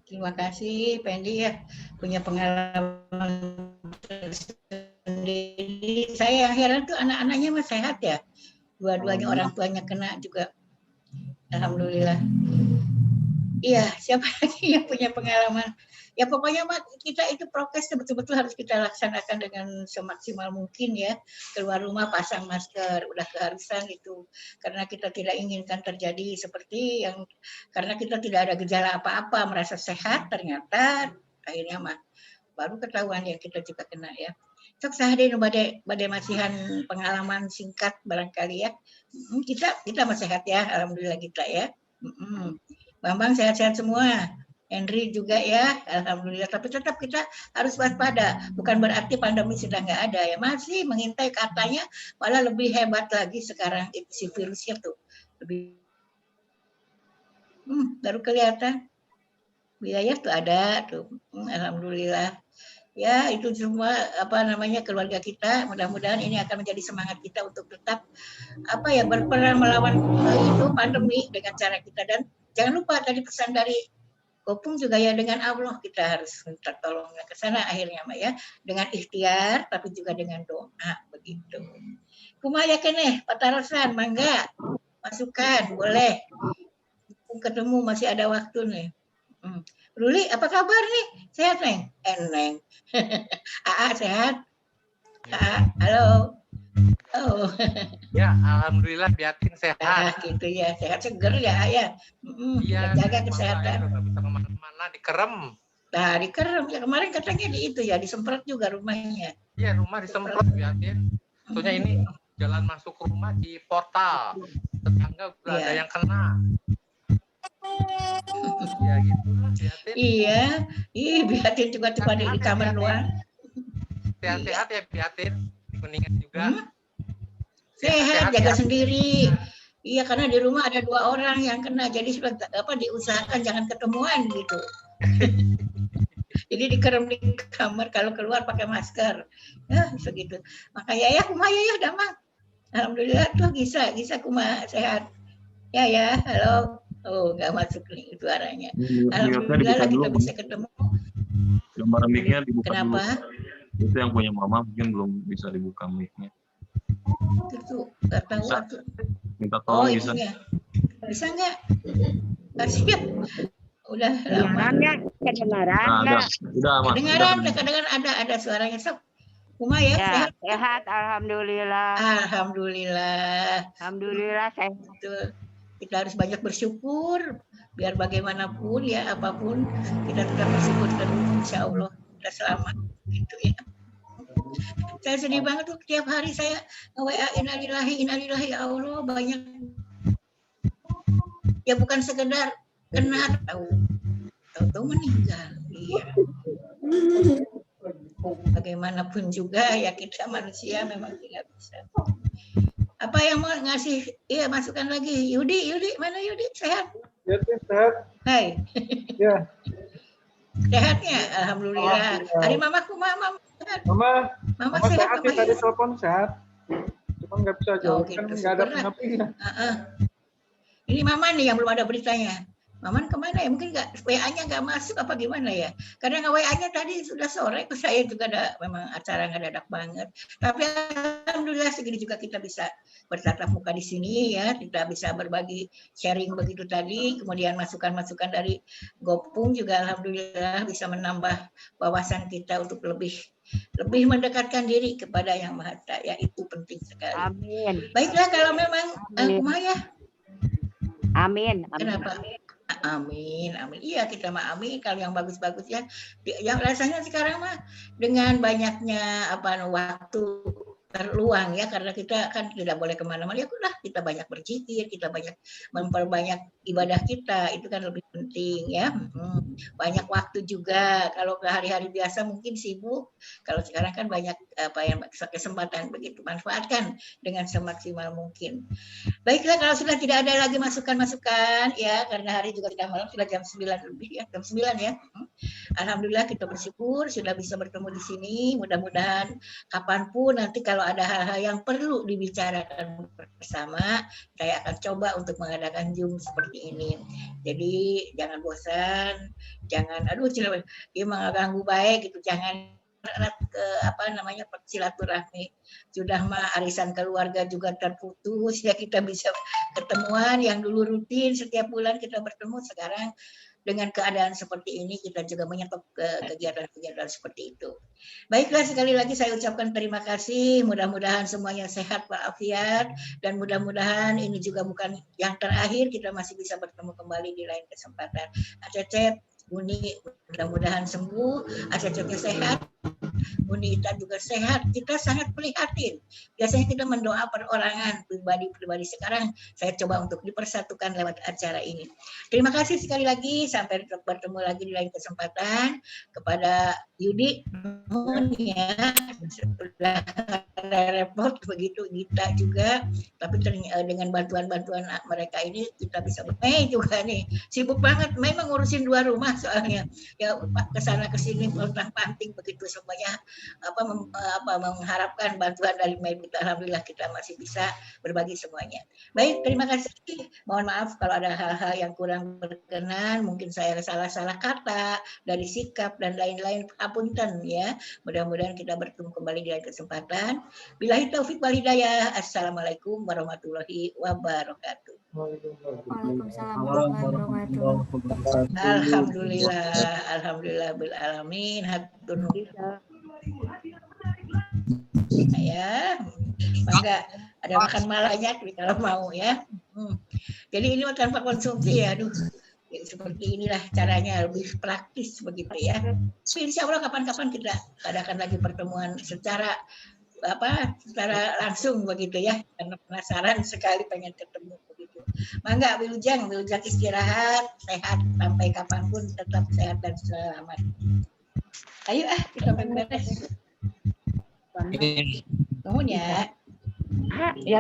[SPEAKER 1] Terima kasih Fendi ya, punya pengalaman sendiri. Saya yang heran tuh anak-anaknya masih sehat ya. Dua-duanya orang tuanya kena juga. Alhamdulillah. Iya, siapa lagi yang punya pengalaman? Ya pokoknya kita itu prokes betul-betul harus kita laksanakan dengan semaksimal mungkin ya. Keluar rumah pasang masker, udah keharusan itu. Karena kita tidak inginkan terjadi seperti yang, karena kita tidak ada gejala apa-apa, merasa sehat, ternyata akhirnya baru ketahuan ya kita juga kena ya. Sok sahade badai masihan pengalaman singkat barangkali ya. Kita masih sehat ya, alhamdulillah kita ya. Bambang sehat-sehat semua. Henry juga ya, alhamdulillah. Tapi tetap kita harus waspada. Bukan berarti pandemi sudah nggak ada ya, masih mengintai, katanya malah lebih hebat lagi sekarang itu si virusnya tuh. Lebih baru kelihatan. Wilayah tuh ada tuh, alhamdulillah. Ya itu semua keluarga kita. Mudah-mudahan ini akan menjadi semangat kita untuk tetap berperan melawan itu pandemi dengan cara kita. Dan jangan lupa tadi pesan dari Kopung juga ya, dengan Allah kita harus minta tolongnya ke sana akhirnya ya, dengan ikhtiar tapi juga dengan doa begitu. Kumaya keneh patarasan mangga masukan boleh. Ketemu masih ada waktu nih. Ruli apa kabar nih? Sehat Neng? Neng. Aa sehat? Aa, halo. Oh.
[SPEAKER 14] Ya, alhamdulillah Beatin sehat.
[SPEAKER 1] Gitu ya, sehat seger ya, ya.
[SPEAKER 14] Iya,
[SPEAKER 1] jaga kesehatan.
[SPEAKER 14] Nggak bisa kemana-mana, dikerem.
[SPEAKER 1] Nah, dikerem ya, kemarin katanya disemprot juga rumahnya.
[SPEAKER 14] Iya, rumah disemprot Beatin. Tentunya ini jalan masuk rumah di portal. Tetangga udah ada yang kena. Ya gitulah Beatin.
[SPEAKER 1] Iya, Beatin juga cuma di kamar doang.
[SPEAKER 14] Sehat-sehat ya Beatin. Kuningan juga.
[SPEAKER 1] Sehat, jaga sendiri. Iya, karena di rumah ada 2 orang yang kena, jadi diusahakan jangan ketemuan gitu. Jadi dikerem di kamar, kalau keluar pakai masker. Ya, segitu. Makanya ya kumaha ya damang. Alhamdulillah tuh Gisa kumaha sehat. Ya, halo. Oh, nggak masuk nih suaranya. Alhamdulillah kita bisa ketemu.
[SPEAKER 11] Gambar mic-nya dibuka.
[SPEAKER 1] Kenapa?
[SPEAKER 11] Dulu. Itu yang punya mama mungkin belum bisa dibuka mic-nya.
[SPEAKER 1] Itu nggak tahu aku.
[SPEAKER 11] Minta tolong bisa.
[SPEAKER 1] Bisa nggak? Kasihan. Udah lama.
[SPEAKER 6] Kedengaran ya?
[SPEAKER 1] Kedengaran ada suaranya. Sok. Kuma ya,
[SPEAKER 6] sehat. Alhamdulillah. Alhamdulillah sehat.
[SPEAKER 1] Betul. Kita harus banyak bersyukur. Biar bagaimanapun ya, apapun kita tetap bersyukur dan insya Allah kita selamat. Gitu ya. Saya sedih banget tuh, tiap hari saya WA innalillahi ya Allah, banyak. Ya bukan sekedar kena, tahu meninggal. Iya. Bagaimanapun juga ya kita manusia memang tidak bisa. Apa yang mau ngasih masukan lagi? Yudi, mana Yudi? Sehat?
[SPEAKER 5] Ya, sehat.
[SPEAKER 1] Hai.
[SPEAKER 5] Ya.
[SPEAKER 1] Sehatnya, alhamdulillah. Hari mamaku Mama sehat
[SPEAKER 5] sih, tadi telepon sehat. Cuma nggak bisa jawab, kan nggak ada pendampingnya.
[SPEAKER 1] Ini Mama nih yang belum ada beritanya. Maman kemana ya? Mungkin WA-nya nggak masuk apa gimana ya? Karena WA-nya tadi sudah sore, saya juga ada memang acara nggak dadak banget. Tapi alhamdulillah segini juga kita bisa bertatap muka di sini ya, kita bisa berbagi sharing begitu tadi. Kemudian masukan-masukan dari Gopung juga alhamdulillah bisa menambah wawasan kita untuk lebih mendekatkan diri kepada Yang Maha Esa, ya itu penting sekali.
[SPEAKER 6] Amin.
[SPEAKER 1] Baiklah kalau memang kumaha ya.
[SPEAKER 15] Amin.
[SPEAKER 1] Kenapa? Amin, amin. Iya, kita mah amin. Kalau yang bagus-bagus ya, yang rasanya sekarang mah dengan banyaknya waktu terluang ya, karena kita kan tidak boleh kemana-mana. Ya udah, kita banyak berzikir, kita banyak memperbanyak ibadah kita, itu kan lebih penting ya. Banyak waktu juga. Kalau ke hari-hari biasa mungkin sibuk. Kalau sekarang kan banyak kesempatan begitu, manfaatkan dengan semaksimal mungkin. Baiklah, kalau sudah tidak ada lagi masukan-masukan ya, karena hari juga sudah malam, sudah jam 9 lebih ya, jam 9 ya. Alhamdulillah kita bersyukur sudah bisa bertemu di sini. Mudah-mudahan kapanpun nanti kalau ada hal-hal yang perlu dibicarakan bersama, saya akan coba untuk mengadakan Zoom seperti ini. Jadi jangan bosan, jangan dia mengganggu baik gitu, jangan ke silaturahmi. Sudah mah arisan keluarga juga terputus ya, kita bisa ketemuan yang dulu rutin setiap bulan kita bertemu, sekarang dengan keadaan seperti ini kita juga menyetop kegiatan-kegiatan seperti itu. Baiklah, sekali lagi saya ucapkan terima kasih, mudah-mudahan semuanya sehat walafiat, dan mudah-mudahan ini juga bukan yang terakhir, kita masih bisa bertemu kembali di lain kesempatan. Acecep, Uni mudah-mudahan sembuh, Acecepnya sehat, Uni Ita juga sehat. Kita sangat prihatin. Biasanya kita mendoa perorangan pribadi-pribadi, sekarang saya coba untuk dipersatukan lewat acara ini. Terima kasih sekali lagi, sampai bertemu lagi di lain kesempatan. Kepada Yudi, ya, sudah repot begitu, Gita juga, tapi dengan bantuan-bantuan mereka ini kita bisa juga nih, sibuk banget, memang ngurusin 2 rumah soalnya ya, kesana kesini pontang-panting begitu semuanya, mengharapkan bantuan dari Maibut. Alhamdulillah kita masih bisa berbagi semuanya. Baik, terima kasih. Mohon maaf kalau ada hal-hal yang kurang berkenan, mungkin saya salah-salah kata dari sikap dan lain-lain, apunten ya. Mudah-mudahan kita bertemu kembali di lain kesempatan. Billahi taufik wal hidayah. Assalamualaikum warahmatullahi wabarakatuh.
[SPEAKER 9] Waalaikumsalam warahmatullahi wabarakatuh.
[SPEAKER 1] Alhamdulillah bil alamin. Hatur ya, mangga ada makan malanya kalau mau ya. Jadi ini tanpa konsumsi ya, ya, seperti inilah caranya, lebih praktis begitu ya. Insya Allah kapan-kapan kita adakan lagi pertemuan secara langsung begitu ya, karena penasaran sekali pengen ketemu begitu. Mangga Wilujeng istirahat, sehat sampai kapanpun, tetap sehat dan selamat. Ayo kita beres. Nuhun ya.
[SPEAKER 15] Ya.